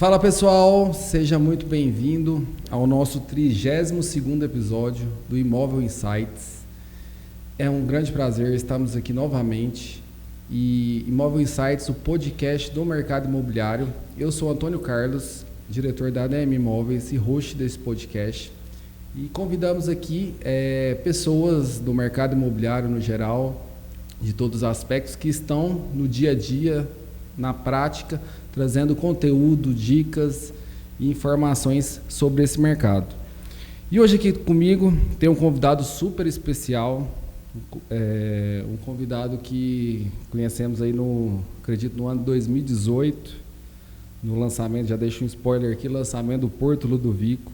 Fala pessoal, seja muito bem-vindo ao nosso 32º episódio do Imóvel Insights. É um grande prazer estarmos aqui novamente e Imóvel Insights, o podcast do mercado imobiliário. Eu sou Antônio Carlos, diretor da ADM Imóveis e host desse podcast. E convidamos aqui pessoas do mercado imobiliário no geral, de todos os aspectos, que estão no dia a dia, na prática, trazendo conteúdo, dicas e informações sobre esse mercado. E hoje aqui comigo tem um convidado super especial, um convidado que conhecemos aí acredito no ano 2018, no lançamento, já deixo um spoiler aqui, lançamento do Porto Ludovico.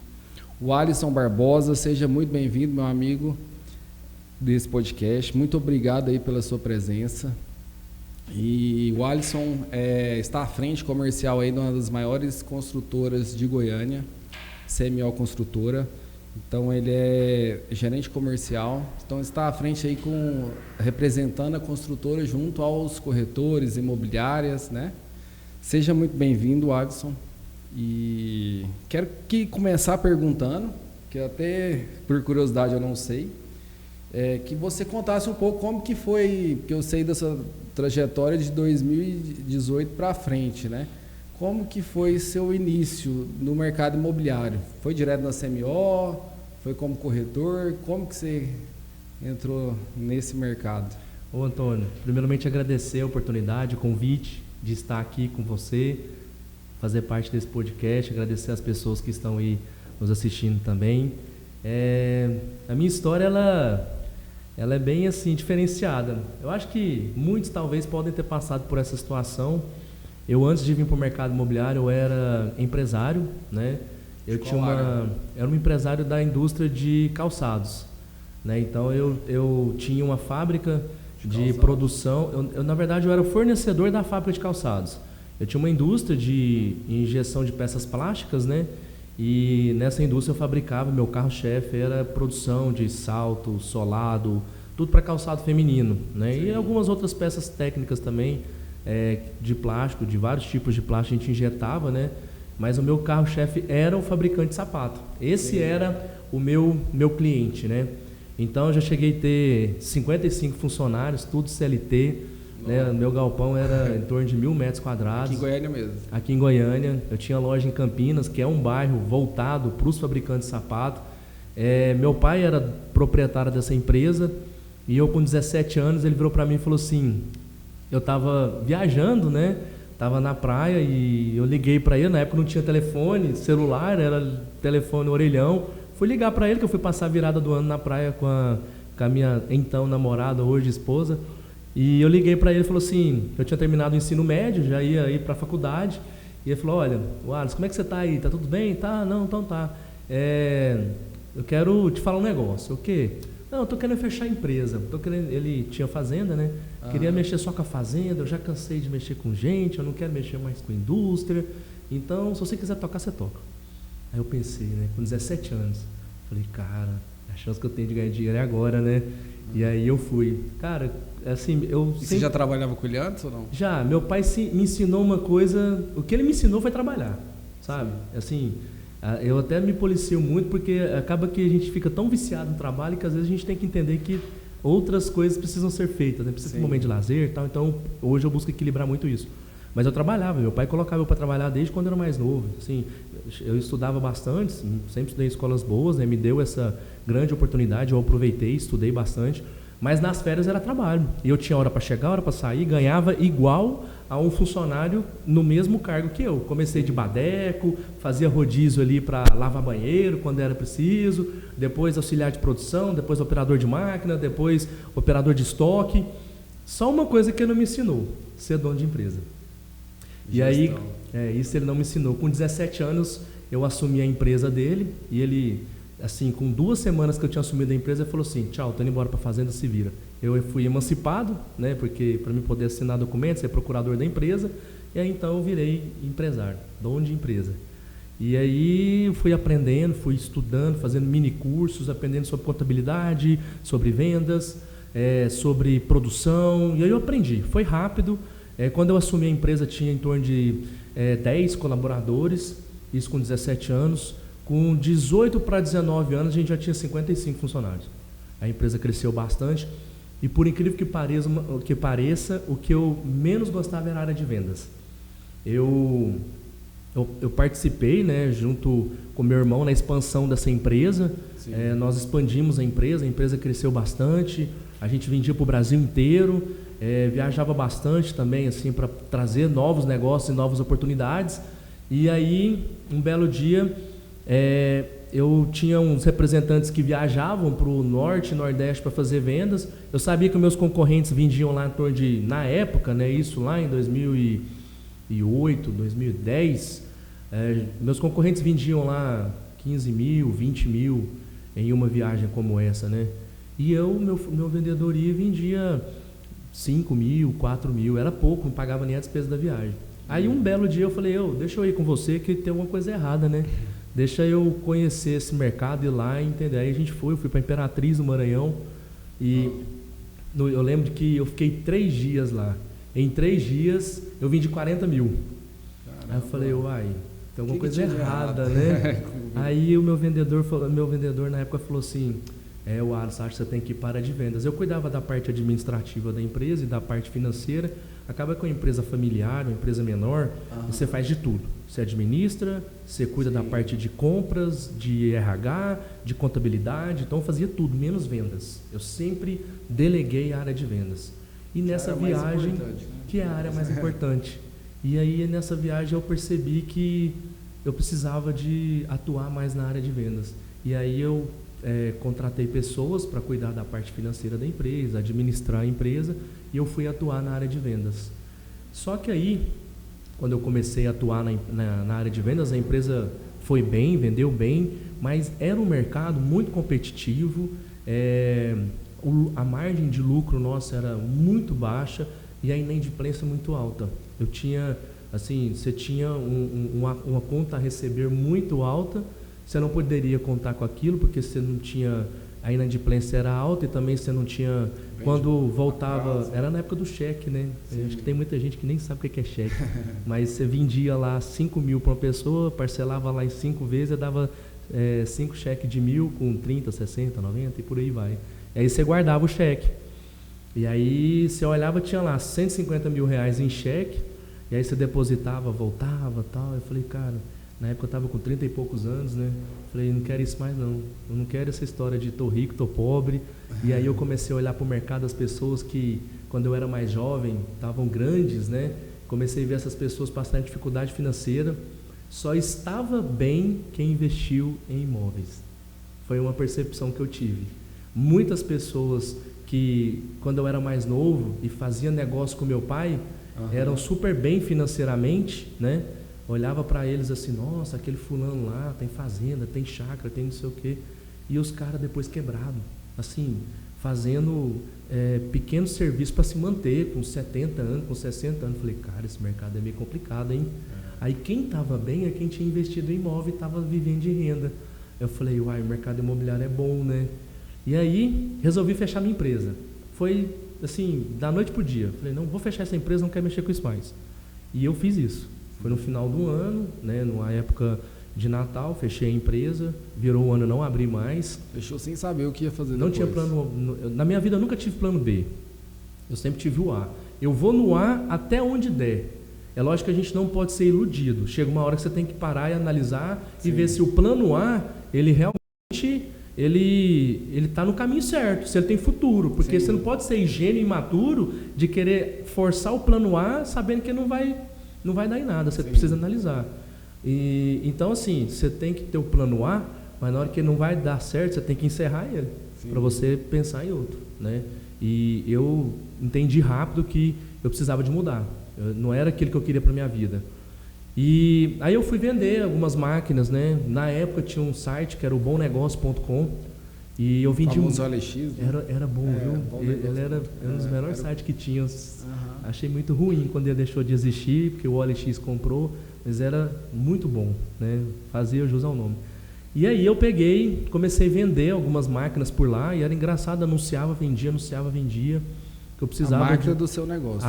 O Alisson Barbosa, seja muito bem-vindo, meu amigo, desse podcast. Muito obrigado aí pela sua presença. E o Alisson está à frente comercial aí de uma das maiores construtoras de Goiânia, CMO Construtora. Então ele é gerente comercial, então está à frente aí representando a construtora junto aos corretores, imobiliárias, né? Seja muito bem-vindo, Alisson. E quero começar perguntando, que até por curiosidade eu não sei, que você contasse um pouco como que foi, que eu sei dessa trajetória de 2018 para frente, né? Como que foi seu início no mercado imobiliário? Foi direto na CMO? Foi como corretor? Como que você entrou nesse mercado? Ô Antônio, primeiramente agradecer a oportunidade, o convite de estar aqui com você, fazer parte desse podcast, agradecer as pessoas que estão aí nos assistindo também. A minha história, ela é bem assim, diferenciada. Eu acho que muitos talvez podem ter passado por essa situação. Eu, antes de vir para o mercado imobiliário, eu era empresário, né? Era um empresário da indústria de calçados, né? Então eu tinha uma fábrica de produção. Na verdade, eu era fornecedor da fábrica de calçados. Eu tinha uma indústria de injeção de peças plásticas, né? E nessa indústria eu fabricava, meu carro-chefe era produção de salto, solado, tudo para calçado feminino, né? E algumas outras peças técnicas também, de plástico, de vários tipos de plástico a gente injetava, né? Mas o meu carro-chefe era o fabricante de sapato. Esse era o meu cliente, né? Então eu já cheguei a ter 55 funcionários, tudo CLT. Né? Meu galpão era em torno de 1.000 metros quadrados. Aqui em Goiânia mesmo? Aqui em Goiânia. Eu tinha loja em Campinas, que é um bairro voltado para os fabricantes de sapato. Meu pai era proprietário dessa empresa e eu, com 17 anos, ele virou para mim e falou assim, eu estava viajando, né? Estava na praia e eu liguei para ele. Na época não tinha telefone celular, era telefone orelhão. Fui ligar para ele, que eu fui passar a virada do ano na praia com a minha então namorada, hoje esposa. E eu liguei para ele e falou assim, eu tinha terminado o ensino médio, já ia ir para a faculdade, e ele falou, olha, Alisson, como é que você está aí? Tá tudo bem? Tá? Não, então tá. Eu quero te falar um negócio. O quê? Não, eu tô querendo fechar a empresa. Ele tinha fazenda, né? Queria mexer só com a fazenda, eu já cansei de mexer com gente, eu não quero mexer mais com indústria. Então, se você quiser tocar, você toca. Aí eu pensei, né? Com 17 anos, falei, cara, a chance que eu tenho de ganhar dinheiro é agora, né? E aí eu fui. Cara, assim, Você já trabalhava com ele antes ou não? Já, meu pai me ensinou uma coisa, o que ele me ensinou foi trabalhar, sabe? Assim, eu até me policio muito porque acaba que a gente fica tão viciado no trabalho que às vezes a gente tem que entender que outras coisas precisam ser feitas, né? Precisa ter um momento de lazer e tal, então hoje eu busco equilibrar muito isso. Mas eu trabalhava, meu pai colocava eu para trabalhar desde quando eu era mais novo, assim, eu estudava bastante, sempre estudei em escolas boas, né? Me deu essa grande oportunidade, eu aproveitei, estudei bastante, mas nas férias era trabalho, e eu tinha hora para chegar, hora para sair, ganhava igual a um funcionário no mesmo cargo que eu. Comecei de badeco, fazia rodízio ali para lavar banheiro quando era preciso, depois auxiliar de produção, depois operador de máquina, depois operador de estoque. Só uma coisa que ele não me ensinou, ser dono de empresa. E aí, isso ele não me ensinou. Com 17 anos, eu assumi a empresa dele e ele, assim, com 2 semanas que eu tinha assumido a empresa, ele falou assim, tchau, tô indo embora para a fazenda, se vira. Eu fui emancipado, né, porque para mim poder assinar documentos, ser procurador da empresa, e aí então eu virei empresário, dono de empresa. E aí fui aprendendo, fui estudando, fazendo mini cursos, aprendendo sobre contabilidade, sobre vendas, sobre produção, e aí eu aprendi. Foi rápido. Quando eu assumi a empresa, tinha em torno de 10 colaboradores, isso com 17 anos. Com 18 para 19 anos, a gente já tinha 55 funcionários. A empresa cresceu bastante e, por incrível que pareça, o que eu menos gostava era a área de vendas. Eu participei, né, junto com meu irmão, na expansão dessa empresa. Nós expandimos a empresa cresceu bastante, a gente vendia para o Brasil inteiro, viajava bastante também, assim, para trazer novos negócios e novas oportunidades. E aí, um belo dia, eu tinha uns representantes que viajavam para o norte e nordeste para fazer vendas. Eu sabia que meus concorrentes vendiam lá em torno de, na época, né, isso lá em 2008, 2010, meus concorrentes vendiam lá 15 mil, 20 mil em uma viagem como essa, né? E meu vendedor ia e vendia 5 mil, 4 mil, era pouco, não pagava nem a despesa da viagem. Aí um belo dia eu falei, deixa eu ir com você que tem alguma coisa errada, né? Deixa eu conhecer esse mercado e ir lá e entender. Aí eu fui para Imperatriz, no Maranhão, e eu lembro que eu fiquei 3 dias lá. Em 3 dias eu vendi 40 mil. Caramba. Aí eu falei, tem alguma coisa errada, né? Aí o meu vendedor na época falou assim, o Alisson, acho que você tem que ir para a área de vendas. Eu cuidava da parte administrativa da empresa e da parte financeira. Acaba com uma empresa familiar, uma empresa menor, você faz de tudo. Você administra, você cuida da parte de compras, de RH, de contabilidade. Então eu fazia tudo, menos vendas. Eu sempre deleguei a área de vendas. E nessa viagem, que é a área mais importante. E aí nessa viagem eu percebi que eu precisava de atuar mais na área de vendas. E aí eu contratei pessoas para cuidar da parte financeira da empresa, administrar a empresa, e eu fui atuar na área de vendas. Só que aí, quando eu comecei a atuar na área de vendas, a empresa foi bem, vendeu bem, mas era um mercado muito competitivo, a margem de lucro nossa era muito baixa e a inadimplência muito alta. Eu tinha, assim, você tinha uma conta a receber muito alta, você não poderia contar com aquilo porque você não tinha, a inadimplência era alta e também você não tinha, quando voltava, era na época do cheque, né? Acho que tem muita gente que nem sabe o que é cheque, mas você vendia lá 5 mil para uma pessoa, parcelava lá em 5 vezes e dava 5 cheques de 1.000 com 30, 60, 90 e por aí vai. E aí você guardava o cheque. E aí você olhava, tinha lá 150 mil reais em cheque, e aí você depositava, voltava e tal. Eu falei, cara, na época eu estava com 30 e poucos anos, né? Falei, não quero isso mais não. Eu não quero essa história de tô rico, tô pobre. E aí eu comecei a olhar para o mercado as pessoas que, quando eu era mais jovem, estavam grandes, né? Comecei a ver essas pessoas passarem dificuldade financeira. Só estava bem quem investiu em imóveis. Foi uma percepção que eu tive. Muitas pessoas que, quando eu era mais novo e fazia negócio com meu pai, eram super bem financeiramente, né? Olhava para eles assim, nossa, aquele fulano lá tem fazenda, tem chácara, tem não sei o quê. E os caras depois quebrados, assim, fazendo pequenos serviços para se manter, com 70 anos, com 60 anos. Falei, cara, esse mercado é meio complicado, hein? Aí quem estava bem é quem tinha investido em imóvel e estava vivendo de renda. Eu falei, o mercado imobiliário é bom, né? E aí, resolvi fechar minha empresa. Foi, assim, da noite pro dia. Falei, não, vou fechar essa empresa, não quero mexer com isso mais. E eu fiz isso. Foi no final do ano, né, numa época de Natal, fechei a empresa, virou o ano, não abri mais. Fechou sem saber o que ia fazer não depois. Tinha plano, na minha vida eu nunca tive plano B. Eu sempre tive o A. Eu vou no A até onde der. É lógico que a gente não pode ser iludido. Chega uma hora que você tem que parar e analisar e ver se o plano A, ele realmente... ele está no caminho certo, se ele tem futuro, porque você não pode ser ingênuo e imaturo de querer forçar o plano A sabendo que não vai dar em nada, você precisa analisar. Então, assim, você tem que ter o plano A, mas na hora que não vai dar certo, você tem que encerrar ele, para você pensar em outro, né? E eu entendi rápido que eu precisava de mudar, não era aquilo que eu queria para minha vida. E aí eu fui vender algumas máquinas, né? Na época tinha um site que era o bomnegócio.com e eu vendi famoso OLX, né? Era bom, viu? Ele era um dos melhores sites que tinha. Achei muito ruim quando ele deixou de existir, porque o OLX comprou, mas era muito bom, né? Fazia jus ao nome. E aí eu comecei a vender algumas máquinas por lá e era engraçado, anunciava, vendia. que eu precisava. A máquina do seu negócio.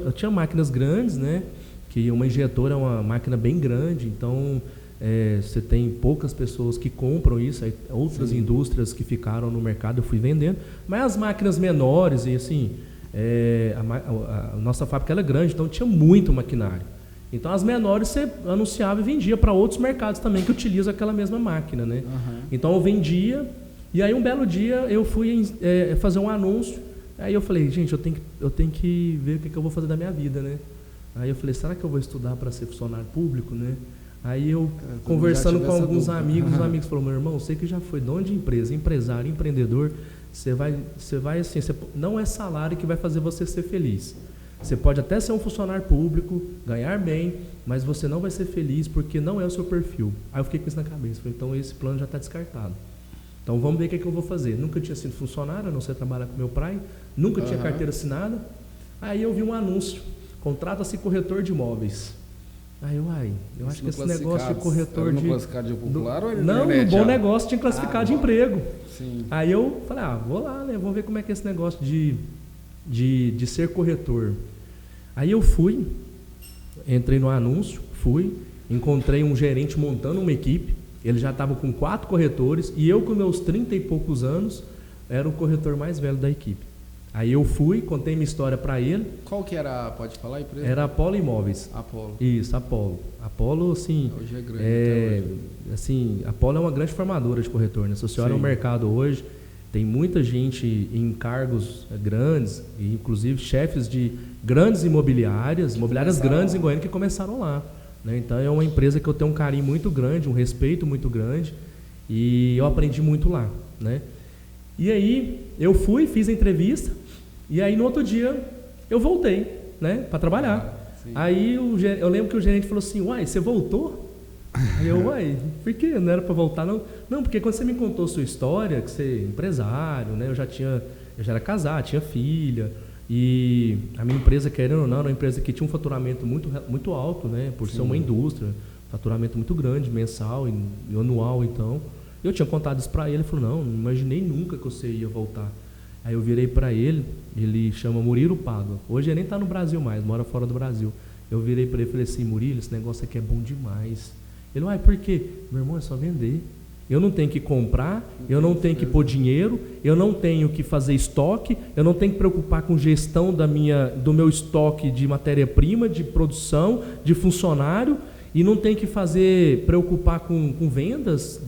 Eu tinha máquinas grandes, né? Que uma injetora é uma máquina bem grande, então você tem poucas pessoas que compram isso, aí outras indústrias que ficaram no mercado eu fui vendendo, mas as máquinas menores, e assim, a nossa fábrica era grande, então tinha muito maquinário. Então as menores você anunciava e vendia para outros mercados também que utilizam aquela mesma máquina, né? Então eu vendia, e aí um belo dia eu fui fazer um anúncio, aí eu falei, gente, eu tenho que ver o que eu vou fazer da minha vida, né? Aí eu falei, será que eu vou estudar para ser funcionário público, né? Aí eu, conversando com alguns amigos, os amigos falaram, meu irmão, você que já foi dono de empresa, empresário, empreendedor, você vai assim, não é salário que vai fazer você ser feliz. Você pode até ser um funcionário público, ganhar bem, mas você não vai ser feliz porque não é o seu perfil. Aí eu fiquei com isso na cabeça, falei, então esse plano já está descartado. Então vamos ver o que eu vou fazer. Nunca tinha sido funcionário, a não ser trabalhar com meu pai, nunca tinha carteira assinada. Aí eu vi um anúncio, contrata-se corretor de imóveis. Aí eu acho que esse negócio de corretor no classificado de popular ou não, no Bom Negócio tinha classificado de emprego. Sim. Aí eu falei, vou lá, né? Vamos ver como é que é esse negócio de ser corretor. Aí eu fui, entrei no anúncio, encontrei um gerente montando uma equipe, ele já estava com 4 corretores, e eu com meus 30 e poucos anos, era o corretor mais velho da equipe. Aí eu fui, contei minha história para ele. Qual que era, pode falar a empresa? Era Apolo Imóveis. Apolo. Isso, Apolo. Apolo, assim... Hoje é grande. Assim, Apolo é uma grande formadora de corretor, né? Se você olha no mercado hoje, tem muita gente em cargos grandes, inclusive chefes de grandes imobiliárias grandes em Goiânia que começaram lá, né? Então é uma empresa que eu tenho um carinho muito grande, um respeito muito grande, e eu aprendi muito lá, né? E aí eu fui, fiz a entrevista, e aí no outro dia eu voltei, né, para trabalhar. Aí eu lembro que o gerente falou assim, uai, você voltou? Aí eu, uai, por que não era para voltar não? Não, porque quando você me contou sua história, que você é empresário, né, eu já era casado, tinha filha, e a minha empresa, querendo ou não, era uma empresa que tinha um faturamento muito alto, né, por ser uma indústria, faturamento muito grande, mensal e anual, então... Eu tinha contado isso para ele, ele falou, não imaginei nunca que você ia voltar. Aí eu virei para ele chama Murilo Pádua. Hoje ele nem está no Brasil mais, mora fora do Brasil. Eu virei para ele e falei assim, Murilo, esse negócio aqui é bom demais. Ele, por quê? Meu irmão, é só vender. Eu não tenho que comprar, eu não tenho que pôr dinheiro, eu não tenho que fazer estoque, eu não tenho que preocupar com gestão do meu estoque de matéria-prima, de produção, de funcionário, e não tenho que preocupar com vendas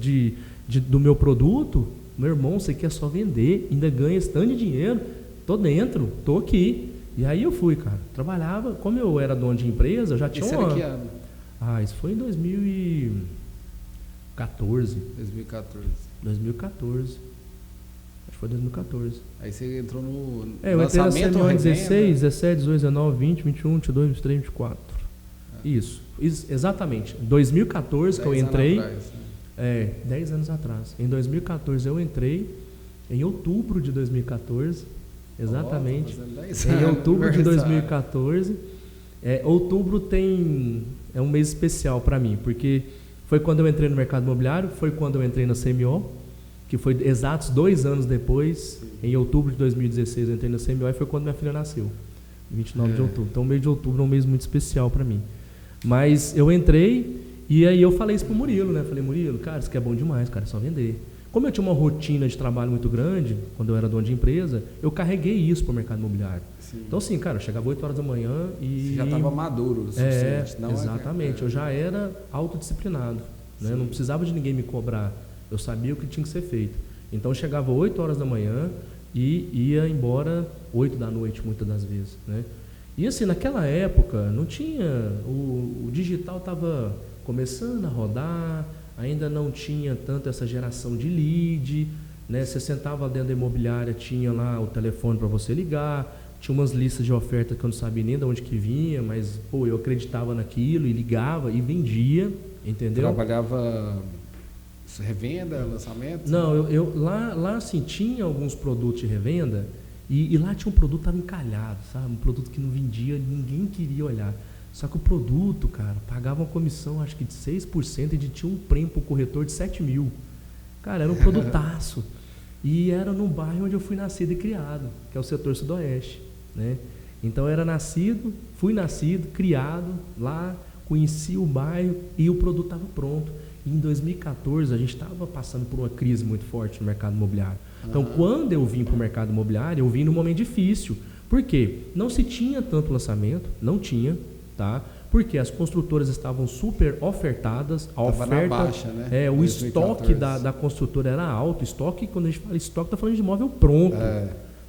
do meu produto. Meu irmão, você quer só vender, ainda ganha esse tanto de dinheiro, tô dentro, tô aqui. E aí eu fui, cara, trabalhava, como eu era dono de empresa, eu já tinha Isso era que ano? Isso foi em 2014. 2014. Acho que foi 2014. Aí você entrou no eu entrei na CMO em 16, 17, 18, 19, 20, 21, 22, 23, 24. Isso, exatamente. Em 2014 que eu entrei... 10 anos atrás. Em 2014 eu entrei, em outubro de 2014, exatamente. Em outubro de 2014. Outubro é um mês especial para mim, porque foi quando eu entrei no mercado imobiliário, foi quando eu entrei na CMO, que foi exatos 2 anos depois, em outubro de 2016 eu entrei na CMO e foi quando minha filha nasceu, 29 de outubro. Então o mês de outubro é um mês muito especial para mim. Mas eu entrei... E aí eu falei isso pro Murilo, né? Falei, Murilo, cara, isso aqui é bom demais, cara, é só vender. Como eu tinha uma rotina de trabalho muito grande, quando eu era dono de empresa, eu carreguei isso pro mercado imobiliário. Sim. Então assim, cara, eu chegava 8 horas da manhã e... Você já estava maduro o suficiente. Não exatamente, eu já era autodisciplinado, né? Eu não precisava de ninguém me cobrar, eu sabia o que tinha que ser feito. Então eu chegava 8 horas da manhã e ia embora 8 da noite, muitas das vezes, né? E assim, naquela época, não tinha... O digital estava... começando a rodar, ainda não tinha tanto essa geração de lead, né? Você sentava dentro da imobiliária, tinha lá o telefone para você ligar, tinha umas listas de oferta que eu não sabia nem de onde que vinha, mas eu acreditava naquilo e ligava e vendia, entendeu? Trabalhava revenda, lançamento? Não, lá assim, tinha alguns produtos de revenda e lá tinha um produto que estava encalhado, sabe? Um produto que não vendia, ninguém queria olhar. Só que o produto, cara, pagava uma comissão, acho que de 6% e tinha um prêmio para o corretor de 7 mil. Cara, era um produtaço. E era no bairro onde eu fui nascido e criado, que é o setor sudoeste, né? Então eu era fui nascido, criado lá, conheci o bairro e o produto estava pronto. E em 2014 a gente estava passando por uma crise muito forte no mercado imobiliário. Então quando eu vim para o mercado imobiliário, eu vim num momento difícil. Por quê? Não se tinha tanto lançamento, não tinha, tá? Porque as construtoras estavam super ofertadas, a Tava oferta, na baixa, né? o estoque da construtora era alto. Estoque, quando a gente fala estoque, está falando de imóvel pronto.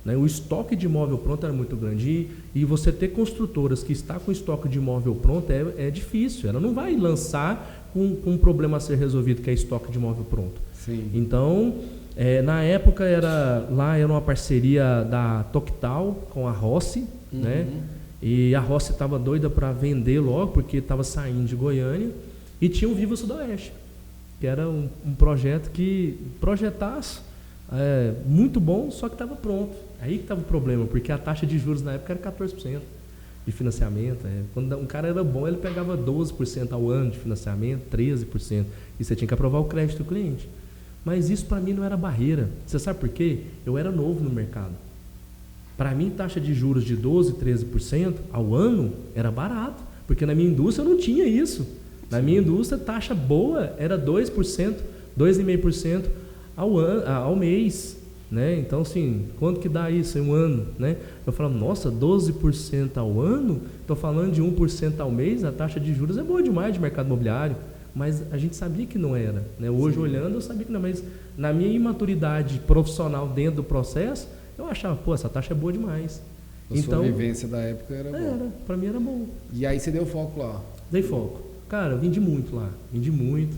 Né? O estoque de imóvel pronto era muito grande. E você ter construtoras que está com estoque de imóvel pronto é difícil. Ela não vai lançar com um problema a ser resolvido, que é estoque de imóvel pronto. Sim. Então, na época era uma parceria da Toctal com a Rossi, né? E a Rossi estava doida para vender logo, porque estava saindo de Goiânia, e tinha o Viva Sudoeste, que era um projeto que projetasse muito bom, só que estava pronto. Aí que estava o problema, porque a taxa de juros na época era 14% de financiamento. Quando um cara era bom, ele pegava 12% ao ano de financiamento, 13%, e você tinha que aprovar o crédito do cliente. Mas isso para mim não era barreira. Você sabe por quê? Eu era novo no mercado. Para mim, taxa de juros de 12%, 13% ao ano era barato, porque na minha indústria eu não tinha isso. Na minha indústria, taxa boa era 2%, 2,5% ao mês. Né? Então, assim, quanto que dá isso em um ano? Né? Eu falo, nossa, 12% ao ano? Estou falando de 1% ao mês, a taxa de juros é boa demais de mercado imobiliário. Mas a gente sabia que não era. Né? Hoje, olhando, eu sabia que não. Mas na minha imaturidade profissional dentro do processo, eu achava, essa taxa é boa demais. Sua vivência da época era boa. Para mim era bom. E aí você deu foco lá? Dei foco. Cara, eu vendi muito lá. Vendi muito.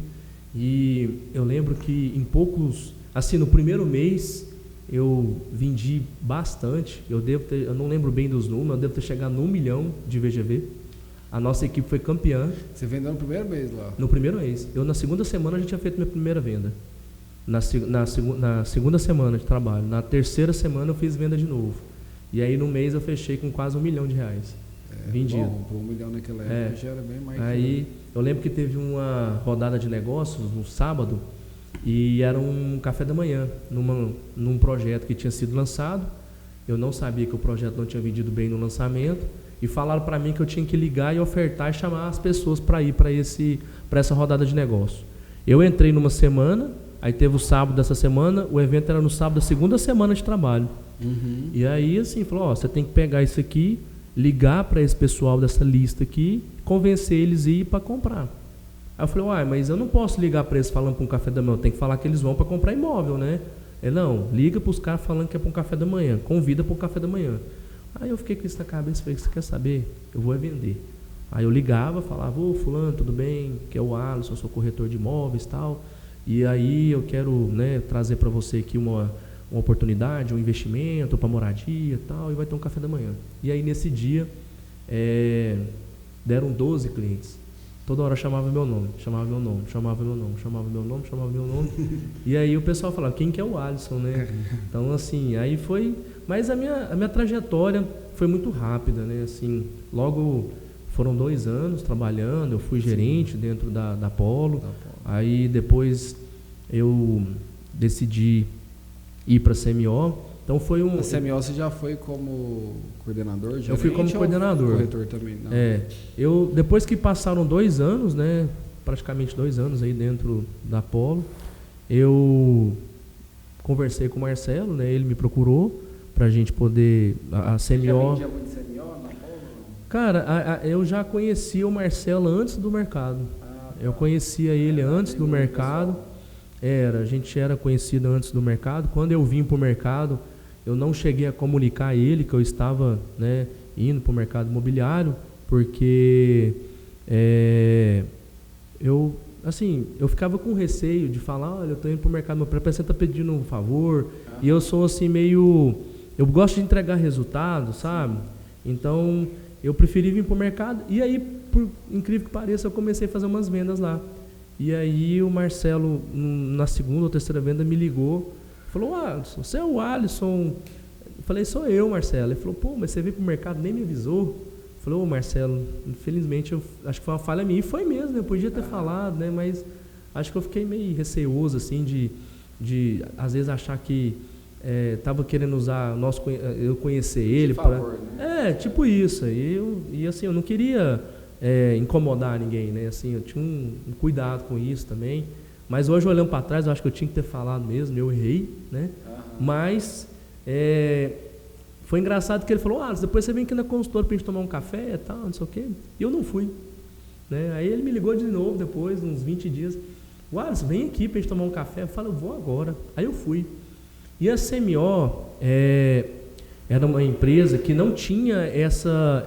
E eu lembro que em poucos... Assim, no primeiro mês, eu vendi bastante. Eu não lembro bem dos números, eu devo ter chegado no 1 milhão de VGV. A nossa equipe foi campeã. Você vendeu no primeiro mês lá? No primeiro mês. Eu, na segunda semana, já tinha feito minha primeira venda. Na segunda semana de trabalho. Na terceira semana, eu fiz venda de novo. E aí, no mês, eu fechei com quase R$1 milhão vendido. Bom, por 1 milhão naquela época já era bem mais. Aí, eu lembro que teve uma rodada de negócios no sábado, e era um café da manhã, num projeto que tinha sido lançado. Eu não sabia que o projeto não tinha vendido bem no lançamento. E falaram para mim que eu tinha que ligar e ofertar e chamar as pessoas para ir para essa rodada de negócio. Eu entrei numa semana, aí teve o sábado dessa semana, o evento era no sábado da segunda semana de trabalho. E aí, assim, falou, você tem que pegar isso aqui, ligar para esse pessoal dessa lista aqui, convencer eles a ir para comprar. Aí eu falei, mas eu não posso ligar para eles falando para um café da manhã, eu tenho que falar que eles vão para comprar imóvel, né? Ele, não, liga para os caras falando que é para um café da manhã, convida para um café da manhã. Aí eu fiquei com isso na cabeça, falei, você quer saber? Eu vou vender. Aí eu ligava, falava, fulano, tudo bem? Que é o Alisson, eu sou corretor de imóveis e tal. E aí eu quero, né, trazer para você aqui uma oportunidade, um investimento para moradia e tal, e vai ter um café da manhã. E aí nesse dia, deram 12 clientes. Toda hora chamava meu nome. E aí o pessoal falava, quem que é o Alisson, né? Então, assim, aí foi... Mas a minha trajetória foi muito rápida, né? Assim, logo foram 2 anos trabalhando, eu fui gerente dentro da Polo. Aí depois eu decidi ir para a CMO. Então foi A CMO você já foi como coordenador? Gerente, eu fui como coordenador. Corretor também, não? Eu, depois que passaram 2 anos, né? Praticamente 2 anos aí dentro da Polo, eu conversei com o Marcelo, né? Ele me procurou para a gente poder... A CMO... Você já vendia muito CMO na Polo? Cara, eu já conhecia o Marcelo antes do mercado. Eu conhecia ele antes do mercado. A gente era conhecido antes do mercado. Quando eu vim para o mercado, eu não cheguei a comunicar a ele que eu estava, né, indo para o mercado imobiliário, porque eu ficava com receio de falar, olha, eu estou indo para o mercado imobiliário, parece que você está pedindo um favor. E eu sou assim meio... Eu gosto de entregar resultado, sabe? Então, eu preferi vir para o mercado. E aí, por incrível que pareça, eu comecei a fazer umas vendas lá. E aí o Marcelo, na segunda ou terceira venda, me ligou. Falou, Alisson, você é o Alisson? Eu falei, sou eu, Marcelo. Ele falou, mas você veio para o mercado nem me avisou. Eu falei, Marcelo, infelizmente, eu acho que foi uma falha minha. E foi mesmo, né? Eu podia ter falado, né? Mas acho que eu fiquei meio receoso, assim, às vezes achar que estava querendo usar eu conhecer ele para tipo isso. E assim, eu não queria incomodar ninguém, né? Assim, eu tinha um cuidado com isso também. Mas hoje, olhando para trás, eu acho que eu tinha que ter falado mesmo, eu errei, né? Mas foi engraçado que ele falou, depois você vem aqui na consultora para a gente tomar um café e tal, não sei o quê. E eu não fui, né? Aí ele me ligou de novo depois, uns 20 dias. Wallace, vem aqui para a gente tomar um café. Eu falei, eu vou agora. Aí eu fui. E a CMO era uma empresa que não tinha essa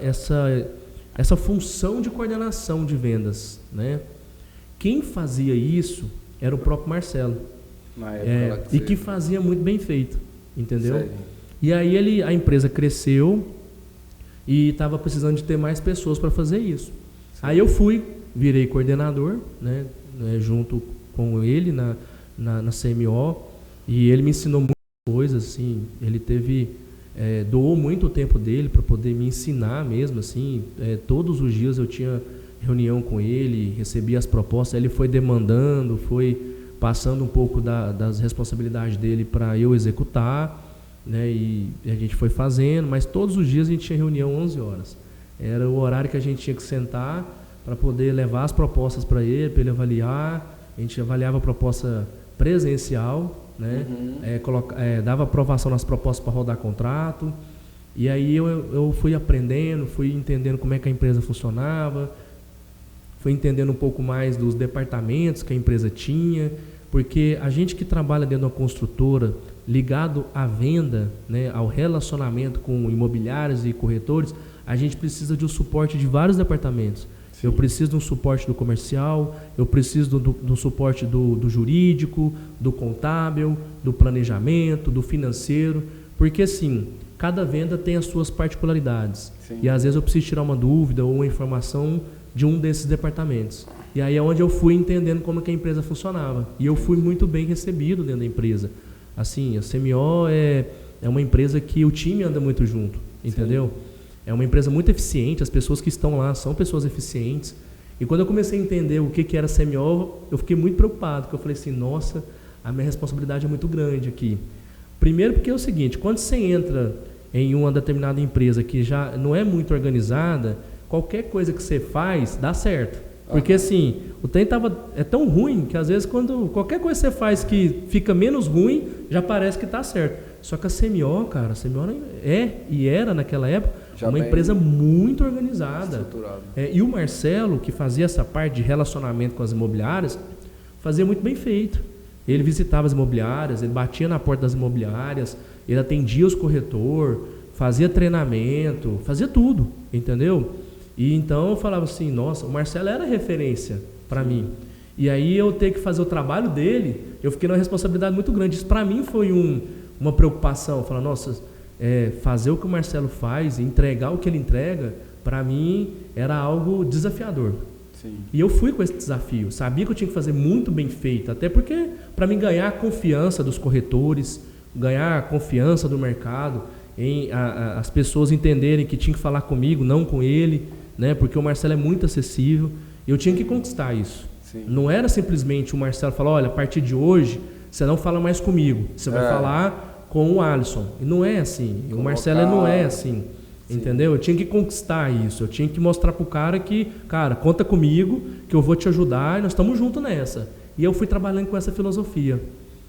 função de coordenação de vendas, né? Quem fazia isso era o próprio Marcelo. Na época e que fazia muito bem feito, entendeu? Sério? E aí a empresa cresceu e estava precisando de ter mais pessoas para fazer isso. Sim. Aí eu virei coordenador, né, junto com ele na CMO, e ele me ensinou muitas coisas, assim, ele doou muito o tempo dele para poder me ensinar mesmo, assim, todos os dias eu tinha reunião com ele, recebia as propostas, ele foi demandando, foi passando um pouco das responsabilidades dele para eu executar, né, e a gente foi fazendo, mas todos os dias a gente tinha reunião 11 horas. Era o horário que a gente tinha que sentar para poder levar as propostas para ele avaliar. A gente avaliava a proposta presencial, né, dava aprovação nas propostas para rodar contrato, e aí eu fui aprendendo, fui entendendo como é que a empresa funcionava, fui entendendo um pouco mais dos departamentos que a empresa tinha, porque a gente que trabalha dentro de uma construtora, ligado à venda, né, ao relacionamento com imobiliários e corretores, a gente precisa de um suporte de vários departamentos. Sim. Eu preciso de um suporte do comercial, eu preciso do suporte do jurídico, do contábil, do planejamento, do financeiro, porque assim, cada venda tem as suas particularidades. Sim. E às vezes eu preciso tirar uma dúvida ou uma informação de um desses departamentos. E aí é onde eu fui entendendo como que a empresa funcionava. E eu fui muito bem recebido dentro da empresa. Assim, a CMO é uma empresa que o time anda muito junto, entendeu? Sim. É uma empresa muito eficiente, as pessoas que estão lá são pessoas eficientes. E quando eu comecei a entender o que era a CMO, eu fiquei muito preocupado, porque eu falei assim, nossa, a minha responsabilidade é muito grande aqui. Primeiro porque é o seguinte, quando você entra em uma determinada empresa que já não é muito organizada, qualquer coisa que você faz, dá certo. Porque assim, o trem é tão ruim que às vezes qualquer coisa que você faz que fica menos ruim, já parece que está certo. Só que a CMO, cara, a CMO era naquela época já uma empresa muito organizada. E o Marcelo, que fazia essa parte de relacionamento com as imobiliárias, fazia muito bem feito. Ele visitava as imobiliárias, ele batia na porta das imobiliárias, ele atendia os corretores, fazia treinamento, fazia tudo, entendeu? E então eu falava assim, nossa, o Marcelo era referência para mim. E aí eu ter que fazer o trabalho dele, eu fiquei numa responsabilidade muito grande. Isso para mim foi uma preocupação. Falar, nossa, fazer o que o Marcelo faz, entregar o que ele entrega, para mim era algo desafiador. Sim. E eu fui com esse desafio. Sabia que eu tinha que fazer muito bem feito, até porque para mim ganhar a confiança dos corretores, ganhar a confiança do mercado, as pessoas entenderem que tinha que falar comigo, não com ele, né? Porque o Marcelo é muito acessível. Eu tinha que conquistar isso. Sim. Não era simplesmente o Marcelo falar, olha, a partir de hoje você não fala mais comigo, você vai falar com o Alisson. E não é assim. O Marcelo não é assim. Sim. Entendeu? Eu tinha que conquistar isso. Eu tinha que mostrar pro cara que, cara, conta comigo, que eu vou te ajudar e nós estamos juntos nessa. E eu fui trabalhando com essa filosofia,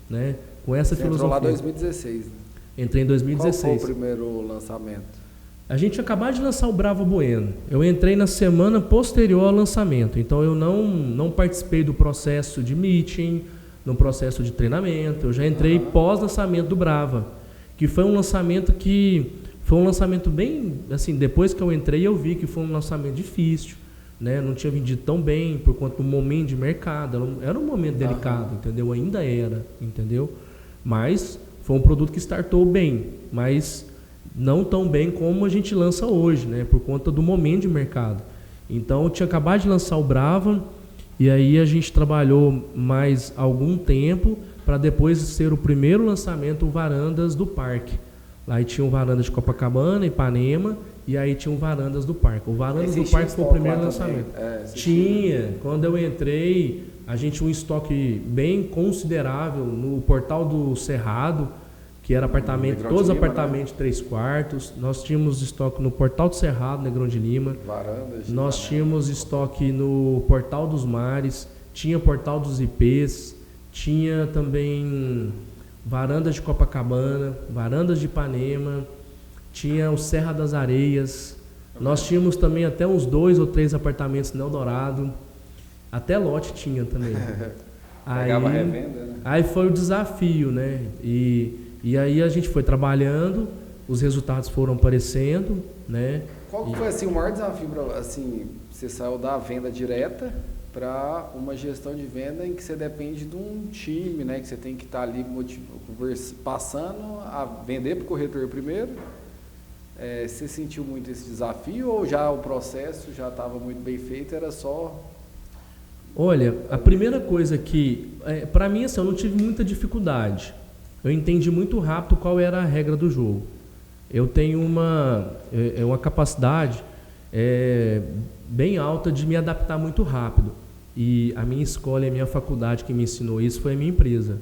né? Com essa filosofia. Entrou lá em 2016, né? Entrei em 2016. Qual foi o primeiro lançamento? A gente acabou de lançar o Bravo Bueno. Eu entrei na semana posterior ao lançamento. Então eu não participei do processo de meeting, no processo de treinamento. Eu já entrei pós-lançamento do Brava, que foi um lançamento bem, assim, depois que eu entrei eu vi que foi um lançamento difícil, né? Não tinha vendido tão bem por conta do momento de mercado. Era um momento delicado, entendeu? Ainda era, entendeu? Mas foi um produto que startou bem, mas não tão bem como a gente lança hoje, né? Por conta do momento de mercado. Então eu tinha acabado de lançar o Brava, e aí a gente trabalhou mais algum tempo para depois ser o primeiro lançamento, o Varandas do Parque. Lá tinha o Varandas de Copacabana, Ipanema, e aí tinha o Varandas do Parque. O Varandas do Parque foi o primeiro lançamento. Tinha. Quando eu entrei, A gente tinha um estoque bem considerável no Portal do Cerrado, que era apartamento, todos apartamentos de 3 quartos. Nós tínhamos estoque no Portal do Cerrado, Negrão de Lima. Varandas. Nós tínhamos estoque no Portal dos Mares, tinha Portal dos IPs, tinha também Varandas de Copacabana, Varandas de Ipanema, tinha o Serra das Areias. Nós tínhamos também até uns 2 ou 3 apartamentos no Eldorado. Até lote tinha também. Pegava revenda, né? Aí foi o desafio, né? E aí a gente foi trabalhando, os resultados foram aparecendo, né? Qual que foi assim, o maior desafio para assim, você saiu da venda direta para uma gestão de venda em que você depende de um time, né? Que você tem que estar ali passando a vender para o corretor primeiro. Você sentiu muito esse desafio ou já o processo já estava muito bem feito, era só... Olha, a primeira coisa que, para mim, assim, eu não tive muita dificuldade. Eu entendi muito rápido qual era a regra do jogo. Eu tenho uma capacidade bem alta de me adaptar muito rápido. E a minha escola e a minha faculdade que me ensinou isso foi a minha empresa.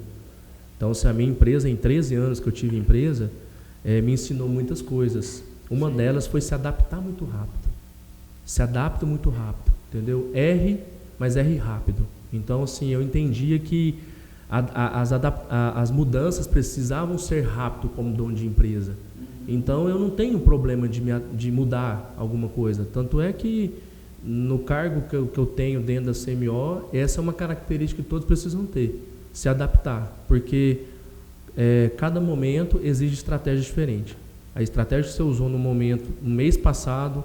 Então, se a minha empresa, em 13 anos que eu tive empresa, me ensinou muitas coisas. Uma delas foi se adaptar muito rápido. Se adapta muito rápido, entendeu? Mas erre rápido. Então, assim, eu entendia que as mudanças precisavam ser rápido como dono de empresa. Então, eu não tenho problema de mudar alguma coisa. Tanto é que no cargo que eu tenho dentro da CMO, essa é uma característica que todos precisam ter. Se adaptar. Porque cada momento exige estratégia diferente. A estratégia que você usou no mês passado...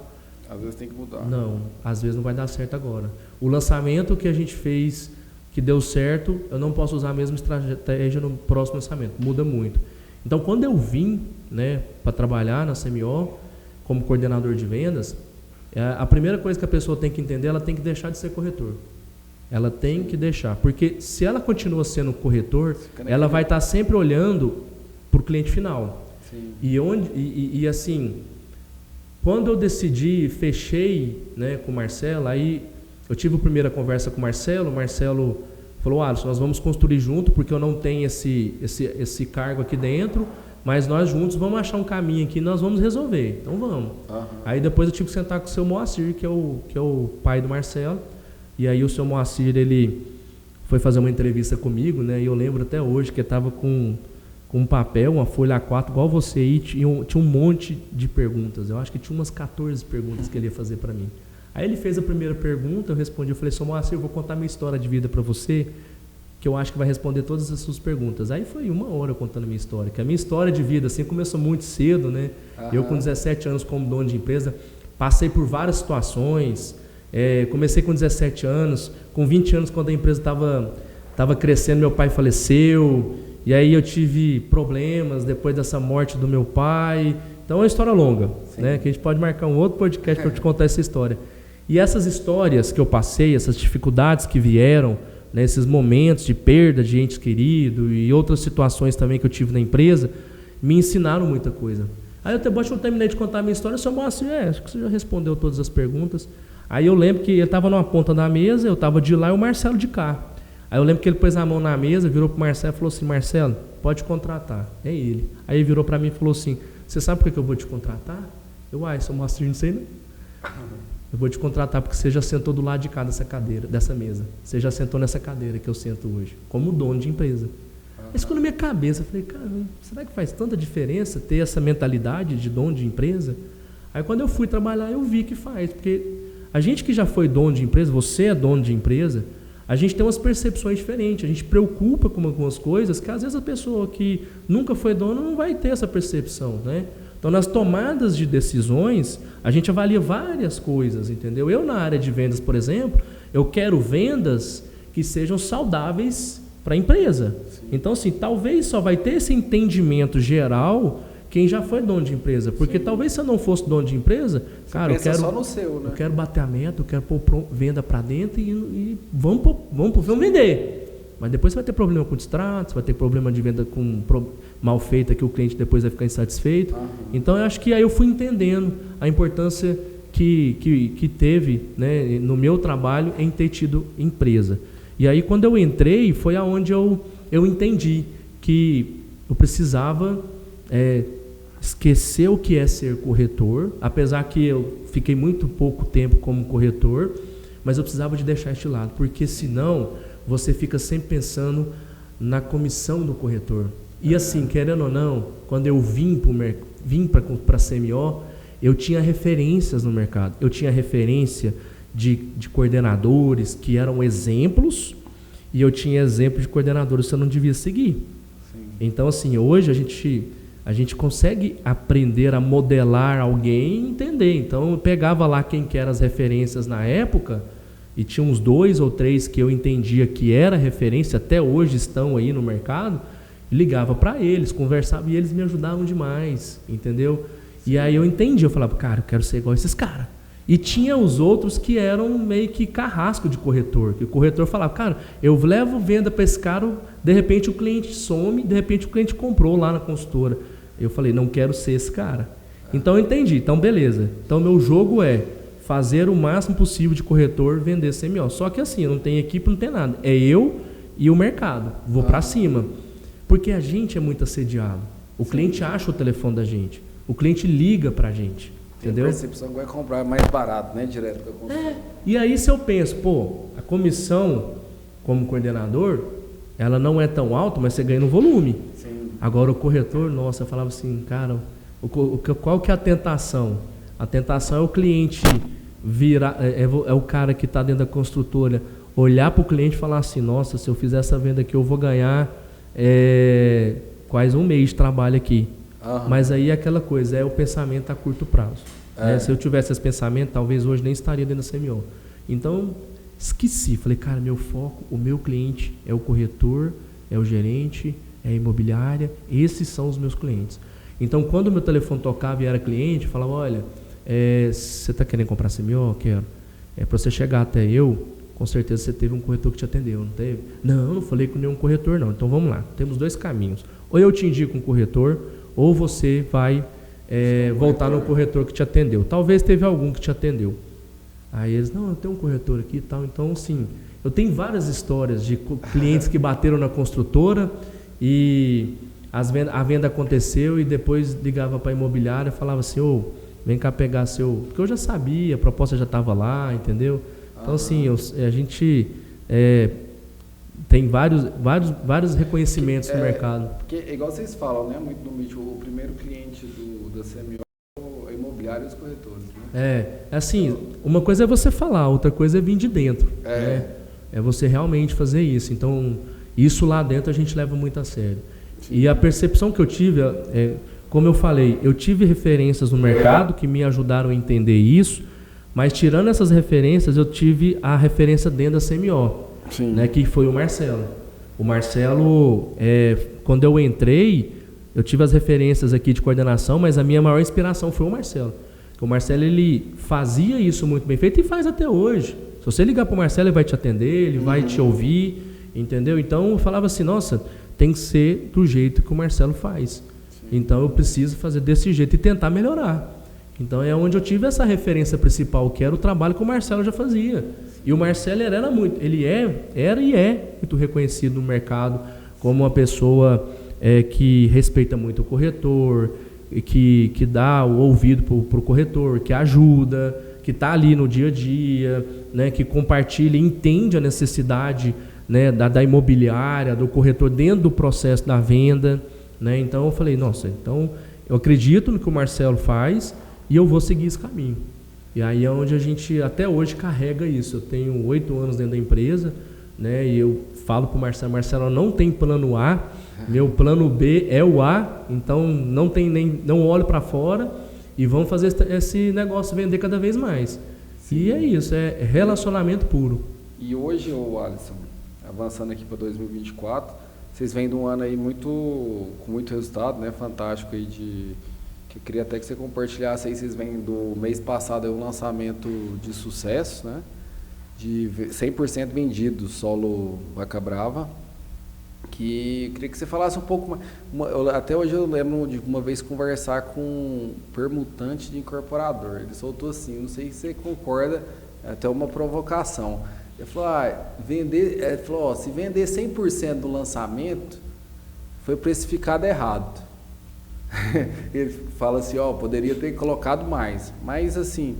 Às vezes tem que mudar. Não, às vezes não vai dar certo agora. O lançamento que a gente fez, que deu certo, eu não posso usar a mesma estratégia no próximo lançamento. Muda muito. Então, quando eu vim, né, para trabalhar na CMO, como coordenador de vendas, a primeira coisa que a pessoa tem que entender, ela tem que deixar de ser corretor. Ela tem que deixar. Porque se ela continua sendo corretor, ela vai estar sempre olhando para o cliente final. Sim. E assim... Quando eu decidi, fechei, né, com o Marcelo, aí eu tive a primeira conversa com o Marcelo falou, Alisson, nós vamos construir junto, porque eu não tenho esse cargo aqui dentro, mas nós juntos vamos achar um caminho aqui e nós vamos resolver, então vamos. Uhum. Aí depois eu tive que sentar com o seu Moacir, que é o pai do Marcelo, e aí o seu Moacir, ele foi fazer uma entrevista comigo, né, e eu lembro até hoje que ele estava com um papel, uma folha A4, igual você aí, tinha um monte de perguntas. Eu acho que tinha umas 14 perguntas que ele ia fazer para mim. Aí ele fez a primeira pergunta, eu respondi, eu falei, seu Moacir, eu vou contar minha história de vida para você, que eu acho que vai responder todas as suas perguntas. Aí foi 1 hora contando a minha história, que a minha história de vida, assim, começou muito cedo, né? Uhum. Eu com 17 anos como dono de empresa, passei por várias situações, comecei com 17 anos, com 20 anos, quando a empresa estava crescendo, meu pai faleceu. E aí eu tive problemas depois dessa morte do meu pai. Então é uma história longa, né? Que a gente pode marcar um outro podcast para eu te contar essa história. E essas histórias que eu passei, essas dificuldades que vieram, né, esses momentos de perda de entes queridos e outras situações também que eu tive na empresa, me ensinaram muita coisa. Aí eu terminei de contar a minha história, eu só mostro, acho que você já respondeu todas as perguntas. Aí eu lembro que ele estava numa ponta da mesa, eu estava de lá e o Marcelo de cá. Aí eu lembro que ele pôs a mão na mesa, virou para o Marcelo e falou assim, Marcelo, pode contratar. É ele. Aí ele virou para mim e falou assim, você sabe por que eu vou te contratar? Seu Moacir, não sei não. Eu vou te contratar porque você já sentou do lado de cá dessa mesa. Você já sentou nessa cadeira que eu sento hoje, como dono de empresa. Isso ficou na minha cabeça. Eu falei, cara, será que faz tanta diferença ter essa mentalidade de dono de empresa? Aí quando eu fui trabalhar, eu vi que faz. Porque a gente que já foi dono de empresa, você é dono de empresa, a gente tem umas percepções diferentes, a gente preocupa com algumas coisas que às vezes a pessoa que nunca foi dona não vai ter essa percepção, né? Então, nas tomadas de decisões, a gente avalia várias coisas, entendeu? Eu, na área de vendas, por exemplo, eu quero vendas que sejam saudáveis para a empresa. Sim. Então, assim, talvez só vai ter esse entendimento geral quem já foi dono de empresa. Porque sim, talvez se eu não fosse dono de empresa, você cara, só no seu, né? Eu quero bater a meta, eu quero pôr venda para dentro e vamos vender. Mas depois você vai ter problema com distratos, vai ter problema de venda mal feita que o cliente depois vai ficar insatisfeito. Uhum. Então, eu acho que aí eu fui entendendo a importância que teve, né, no meu trabalho em ter tido empresa. E aí quando eu entrei, foi aonde eu entendi que eu precisava esquecer o que é ser corretor, apesar que eu fiquei muito pouco tempo como corretor, mas eu precisava de deixar isso de lado, porque senão você fica sempre pensando na comissão do corretor. E assim, querendo ou não, quando eu vim para a CMO, eu tinha referências no mercado. Eu tinha referência de coordenadores que eram exemplos, e eu tinha exemplo de coordenadores que eu não devia seguir. Sim. Então, assim, hoje a gente consegue aprender a modelar alguém e entender. Então, eu pegava lá quem que eram as referências na época, e tinha uns 2 ou 3 que eu entendia que era referência, até hoje estão aí no mercado, ligava para eles, conversava, e eles me ajudavam demais, entendeu? Sim. E aí eu entendi, eu falava, cara, eu quero ser igual a esses caras. E tinha os outros que eram meio que carrasco de corretor, que o corretor falava, cara, eu levo venda para esse cara, de repente o cliente some, de repente o cliente comprou lá na consultora. Eu falei, não quero ser esse cara. Então eu entendi, então beleza. Então meu jogo é fazer o máximo possível de corretor vender CMO. Só que assim, eu não tenho equipe, não tem nada. É eu e o mercado. Vou para cima. Porque a gente é muito assediado. O cliente acha o telefone da gente. O cliente liga para a gente. Entendeu? A percepção que vai comprar mais barato, né? Direto para a consulta. E aí se eu penso, a comissão como coordenador, ela não é tão alta, mas você ganha no volume. Sim. Agora o corretor, nossa, eu falava assim, cara, qual que é a tentação? A tentação é o cliente virar, é o cara que está dentro da construtora, olhar para o cliente e falar assim, nossa, se eu fizer essa venda aqui, eu vou ganhar quase um mês de trabalho aqui. Uhum. Mas aí é aquela coisa, é o pensamento a curto prazo. Né? Se eu tivesse esse pensamento, talvez hoje nem estaria dentro da CMO. Então, esqueci. Falei, cara, meu foco, o meu cliente é o corretor, é o gerente, é a imobiliária. Esses são os meus clientes. Então, quando o meu telefone tocava e era cliente, eu falava, olha, você está querendo comprar CMO? Quero. Para você chegar até eu, com certeza você teve um corretor que te atendeu, não teve? Não, não falei com nenhum corretor, não. Então, vamos lá. Temos 2 caminhos. Ou eu te indico um corretor, ou você vai voltar no corretor que te atendeu. Talvez teve algum que te atendeu. Aí eles, não, eu tenho um corretor aqui e tal. Então, sim, eu tenho várias histórias de clientes que bateram na construtora e a venda aconteceu e depois ligava para a imobiliária e falava assim, vem cá pegar seu... Porque eu já sabia, a proposta já estava lá, entendeu? Então, assim, a gente... tem vários reconhecimentos no mercado. Porque, igual vocês falam, né? Muito no mídia, o primeiro cliente da CMO é a imobiliária e os corretores. Né? Assim, uma coisa é você falar, outra coisa é vir de dentro. Né? É você realmente fazer isso. Então, isso lá dentro a gente leva muito a sério. Sim. E a percepção que eu tive, como eu falei, eu tive referências no mercado que me ajudaram a entender isso, mas tirando essas referências, eu tive a referência dentro da CMO. Né, que foi o Marcelo. O Marcelo, quando eu entrei, eu tive as referências aqui de coordenação, mas a minha maior inspiração foi o Marcelo. O Marcelo, ele fazia isso muito bem feito e faz até hoje. Se você ligar para o Marcelo, ele vai te atender, ele vai te ouvir, entendeu? Então, eu falava assim, nossa, tem que ser do jeito que o Marcelo faz. Sim. Então, eu preciso fazer desse jeito e tentar melhorar. Então, é onde eu tive essa referência principal, que era o trabalho que o Marcelo já fazia. E o Marcelo era muito muito reconhecido no mercado como uma pessoa que respeita muito o corretor, que dá o ouvido para o corretor, que ajuda, que está ali no dia a dia, né, que compartilha e entende a necessidade, né, da imobiliária, do corretor dentro do processo da venda. Né? Então eu falei, nossa, então eu acredito no que o Marcelo faz e eu vou seguir esse caminho. E aí é onde a gente até hoje carrega isso. Eu tenho 8 anos dentro da empresa, né? E eu falo para o Marcelo, não tem plano A, meu plano B é o A, então não olho para fora e vamos fazer esse negócio vender cada vez mais. Sim. E é isso, é relacionamento puro. E hoje, Alisson, avançando aqui para 2024, vocês vêm de um ano aí com muito resultado, né? Fantástico aí que eu queria até que você compartilhasse aí, vocês vêm do mês passado aí um lançamento de sucesso, né? De 100% vendido, solo Vaca Brava, que eu queria que você falasse um pouco mais. Até hoje eu lembro de uma vez conversar com um permutante de incorporador, ele soltou assim, não sei se você concorda, é até uma provocação. Ele falou, se vender 100% do lançamento, foi precificado errado. Ele fala assim, poderia ter colocado mais. Mas assim,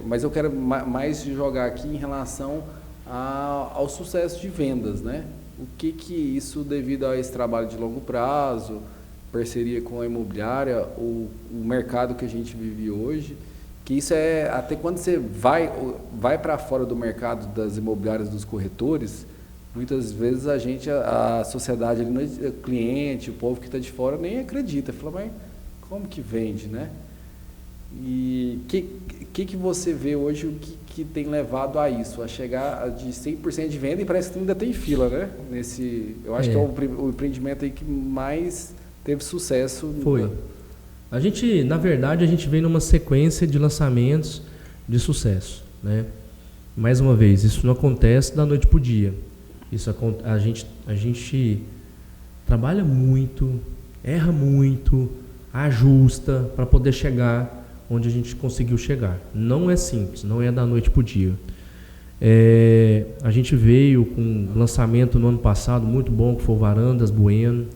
mas eu quero mais jogar aqui em relação ao sucesso de vendas, né? O que isso, devido a esse trabalho de longo prazo, parceria com a imobiliária, o mercado que a gente vive hoje, que isso até quando você vai para fora do mercado das imobiliárias, dos corretores, muitas vezes a sociedade, ali, o cliente, o povo que está de fora nem acredita, fala, mas como que vende, né? E que você vê hoje, o que tem levado a isso, a chegar de 100% de venda, e parece que ainda tem fila, né? Eu acho que é o empreendimento aí que mais teve sucesso. Foi. Na verdade, a gente vem numa sequência de lançamentos de sucesso, né? Mais uma vez, isso não acontece da noite para o dia. A gente trabalha muito, erra muito, ajusta para poder chegar onde a gente conseguiu chegar. Não é simples, não é da noite para o dia. A gente veio com um lançamento no ano passado muito bom, que foi o Varandas Bueno.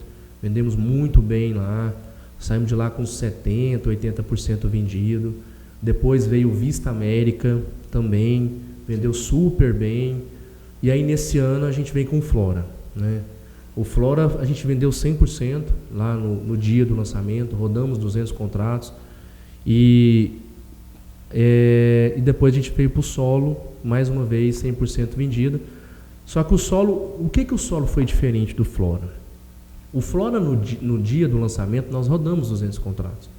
Vendemos muito bem lá. Saímos de lá com 70%, 80% vendido. Depois veio o Vista América também, vendeu super bem. E aí nesse ano a gente vem com o Flora, né? O Flora a gente vendeu 100% lá no dia do lançamento, rodamos 200 contratos. E depois a gente veio para o Solo, mais uma vez 100% vendido. Só que o que o Solo foi diferente do Flora? O Flora, no dia do lançamento, nós rodamos 200 contratos.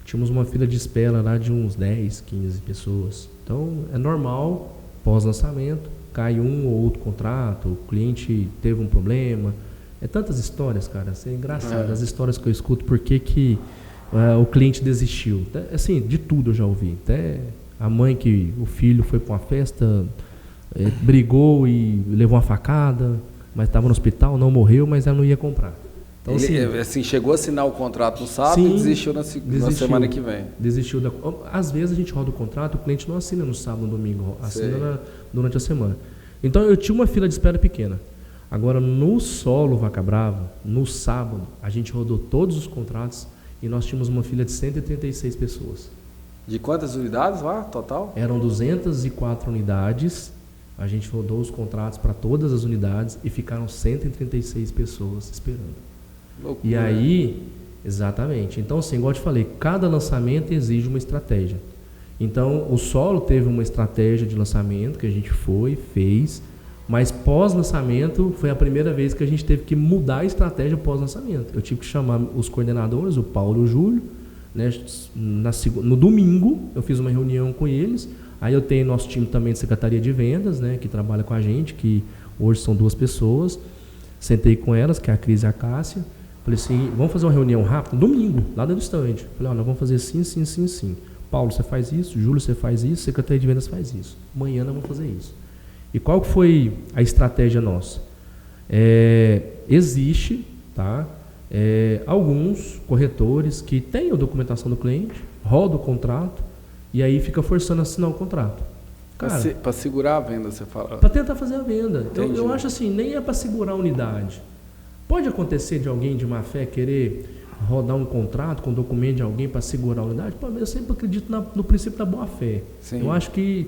Tínhamos uma fila de espera lá de uns 10, 15 pessoas. Então, é normal, pós-lançamento, cai um ou outro contrato, o cliente teve um problema. É tantas histórias, cara, é engraçado. As histórias que eu escuto, por que o cliente desistiu. Assim, de tudo eu já ouvi. Até a mãe que o filho foi para uma festa, brigou e levou uma facada, mas estava no hospital, não morreu, mas ela não ia comprar. Então, assim, chegou a assinar o contrato no sábado e desistiu na semana que vem. Desistiu. Às vezes a gente roda o contrato, o cliente não assina no sábado, no domingo, assina durante a semana. Então eu tinha uma fila de espera pequena. Agora no Solo Vaca Brava, no sábado, a gente rodou todos os contratos e nós tínhamos uma fila de 136 pessoas. De quantas unidades lá, total? Eram 204 unidades. A gente rodou os contratos para todas as unidades e ficaram 136 pessoas esperando. Loucura. E aí, exatamente. Então, assim, igual eu te falei, cada lançamento exige uma estratégia. Então, o Solo teve uma estratégia de lançamento que a gente fez, mas pós-lançamento foi a primeira vez que a gente teve que mudar a estratégia pós-lançamento. Eu tive que chamar os coordenadores, o Paulo e o Júlio, né? No domingo eu fiz uma reunião com eles. Aí eu tenho nosso time também de Secretaria de Vendas, né, que trabalha com a gente, que hoje são 2 pessoas. Sentei com elas, que é a Cris e a Cássia. Falei assim, vamos fazer uma reunião rápida, domingo, lá dentro do stand. Falei, nós vamos fazer assim. Paulo, você faz isso, Júlio, você faz isso, Secretaria de Vendas faz isso. Amanhã nós vamos fazer isso. E qual que foi a estratégia nossa? Existe, tá? Alguns corretores que têm a documentação do cliente, rodam o contrato e aí fica forçando a assinar o contrato. Para segurar a venda, você fala? Para tentar fazer a venda. Eu acho assim, nem é para segurar a unidade. Pode acontecer de alguém de má fé querer rodar um contrato com documento de alguém para segurar a unidade? Pô, eu sempre acredito no princípio da boa fé. Sim. Eu acho que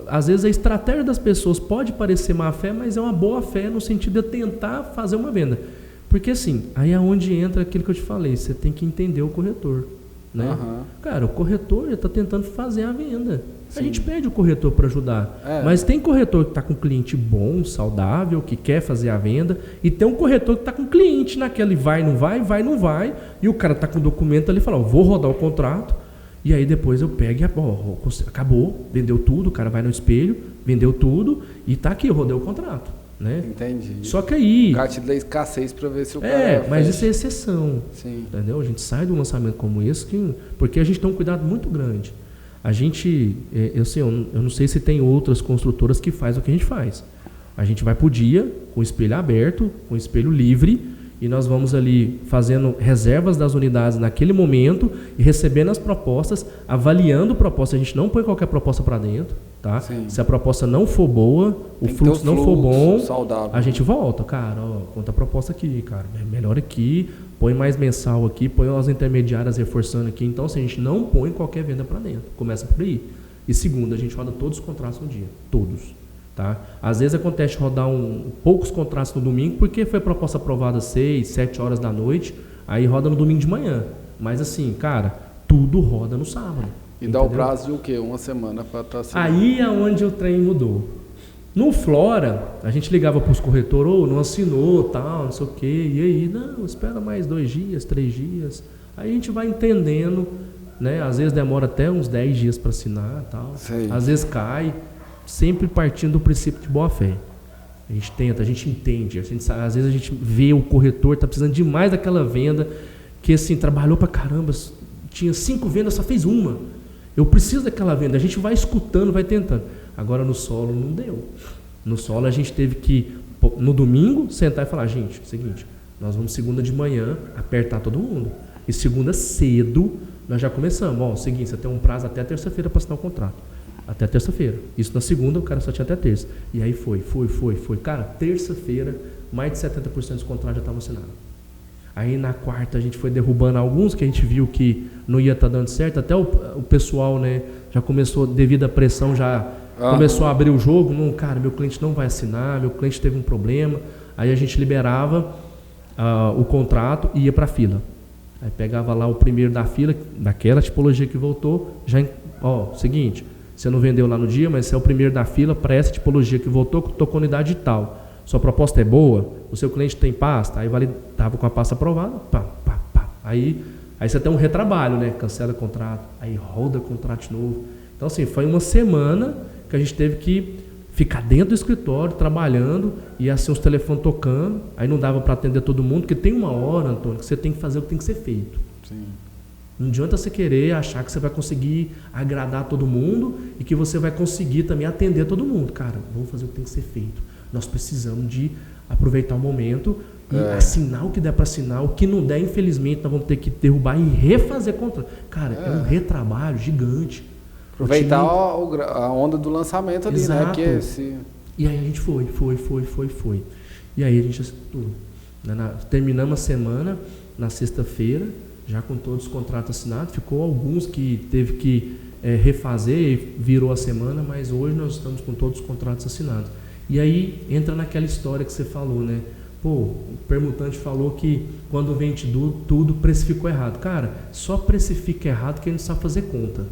às vezes a estratégia das pessoas pode parecer má fé, mas é uma boa fé no sentido de tentar fazer uma venda. Porque assim, aí é onde entra aquilo que eu te falei, você tem que entender o corretor, né? Uhum. Cara, o corretor já está tentando fazer a venda. Sim. A gente pede o corretor para ajudar, mas tem corretor que está com cliente bom, saudável, que quer fazer a venda, e tem um corretor que está com cliente naquela, vai, não vai, e o cara está com o documento ali e fala, vou rodar o contrato, e aí depois eu pego e acabou, vendeu tudo, o cara vai no espelho, vendeu tudo, e está aqui, eu rodei o contrato. Né? Entendi. Só que aí... Gatilho da escassez para ver se o cara... mas isso é exceção. Sim. Entendeu? A gente sai de um lançamento como esse, porque a gente tem um cuidado muito grande. A gente, eu não sei se tem outras construtoras que fazem o que a gente faz. A gente vai para o dia, com o espelho aberto, com o espelho livre, e nós vamos ali fazendo reservas das unidades naquele momento e recebendo as propostas, avaliando propostas. A gente não põe qualquer proposta para dentro. Tá? Sim. Se a proposta não for boa, o Tem fluxo não for bom, saudável. a gente volta, cara, ó, conta a proposta aqui, cara, melhor aqui, põe mais mensal aqui, põe as intermediárias reforçando aqui. Então, se a gente não põe qualquer venda para dentro, começa por aí. E segundo, a gente roda todos os contratos no dia, todos. Tá? Às vezes acontece rodar poucos contratos no domingo, porque foi proposta aprovada às 6, 7 horas da noite, aí roda no domingo de manhã. Mas assim, cara, tudo roda no sábado. E entendeu? dá o prazo de o quê? Uma semana para estar assim. Aí é onde o trem mudou. No Flora, a gente ligava para os corretores, não assinou, tal, não sei o quê. E aí, não, espera mais 2 dias, 3 dias. Aí a gente vai entendendo, né? Às vezes demora até uns 10 dias para assinar, tal. Sei. Às vezes cai, sempre partindo do princípio de boa fé. A gente tenta, a gente entende. Às vezes a gente vê o corretor, tá precisando demais daquela venda, que assim, trabalhou para caramba, tinha 5 vendas, só fez uma. Eu preciso daquela venda. A gente vai escutando, vai tentando. Agora no solo não deu. No solo a gente teve que, no domingo, sentar e falar, gente, é o seguinte, nós vamos segunda de manhã apertar todo mundo. E segunda cedo nós já começamos. Ó, seguinte, você tem um prazo até terça-feira para assinar o contrato. Até terça-feira. Isso na segunda, o cara só tinha até terça. E aí foi. Cara, terça-feira, mais de 70% dos contratos já estavam assinados. Aí na quarta a gente foi derrubando alguns que a gente viu que não ia estar dando certo. Até o pessoal, né, já começou, devido à pressão, já começou a abrir o jogo. Não, cara, meu cliente não vai assinar, meu cliente teve um problema. Aí a gente liberava o contrato e ia para a fila. Aí pegava lá o primeiro da fila, daquela tipologia que voltou, já, ó, seguinte, você não vendeu lá no dia, mas você é o primeiro da fila para essa tipologia que voltou, tocou unidade tal. Sua proposta é boa, o seu cliente tem pasta, aí estava com a pasta aprovada, pá. Aí você tem um retrabalho, né? Cancela o contrato, aí roda o contrato de novo. Então, assim, foi uma semana que a gente teve que ficar dentro do escritório, trabalhando, e assim os telefones tocando, aí não dava para atender todo mundo, porque tem uma hora, Antônio, que você tem que fazer o que tem que ser feito. Sim. Não adianta você querer achar que você vai conseguir agradar todo mundo e que você vai conseguir também atender todo mundo. Cara, vamos fazer o que tem que ser feito. Nós precisamos de aproveitar o momento e assinar o que der para assinar. O que não der, infelizmente, nós vamos ter que derrubar e refazer contrato. Cara, é um retrabalho gigante. Aproveitar a onda do lançamento ali, exato, né? Porque esse... E aí a gente foi. E aí a gente assinou. Terminamos a semana na sexta-feira, já com todos os contratos assinados. Ficou alguns que teve que refazer e virou a semana, mas hoje nós estamos com todos os contratos assinados. E aí entra naquela história que você falou, né? Pô, o permutante falou que quando vende tudo precificou errado. Cara, só precifica errado quem não sabe fazer conta.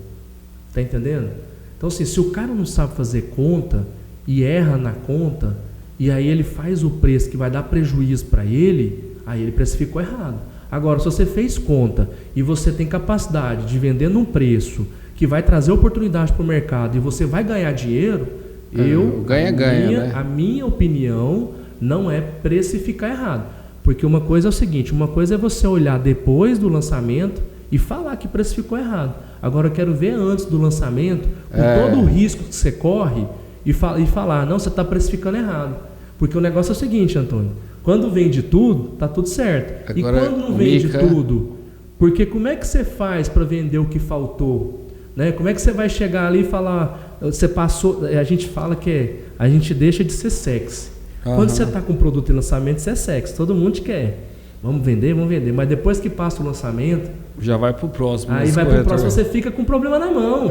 Tá entendendo? Então, assim, se o cara não sabe fazer conta e erra na conta, e aí ele faz o preço que vai dar prejuízo para ele, aí ele precificou errado. Agora, se você fez conta e você tem capacidade de vender num preço que vai trazer oportunidade para o mercado e você vai ganhar dinheiro, né? A minha opinião não é precificar errado. Porque uma coisa é o seguinte, uma coisa é você olhar depois do lançamento e falar que precificou errado. Agora eu quero ver antes do lançamento, com todo o risco que você corre, e falar, não, você está precificando errado. Porque o negócio é o seguinte, Antônio, quando vende tudo, tá tudo certo. Agora, e quando não vende tudo? Porque como é que você faz para vender o que faltou? Né? Como é que você vai chegar ali e falar, você passou, a gente fala que a gente deixa de ser sexy. Quando você está com um produto em lançamento, você é sexy, todo mundo te quer. Vamos vender, mas depois que passa o lançamento, já vai pro próximo. Aí vai pro próximo, você fica com um problema na mão.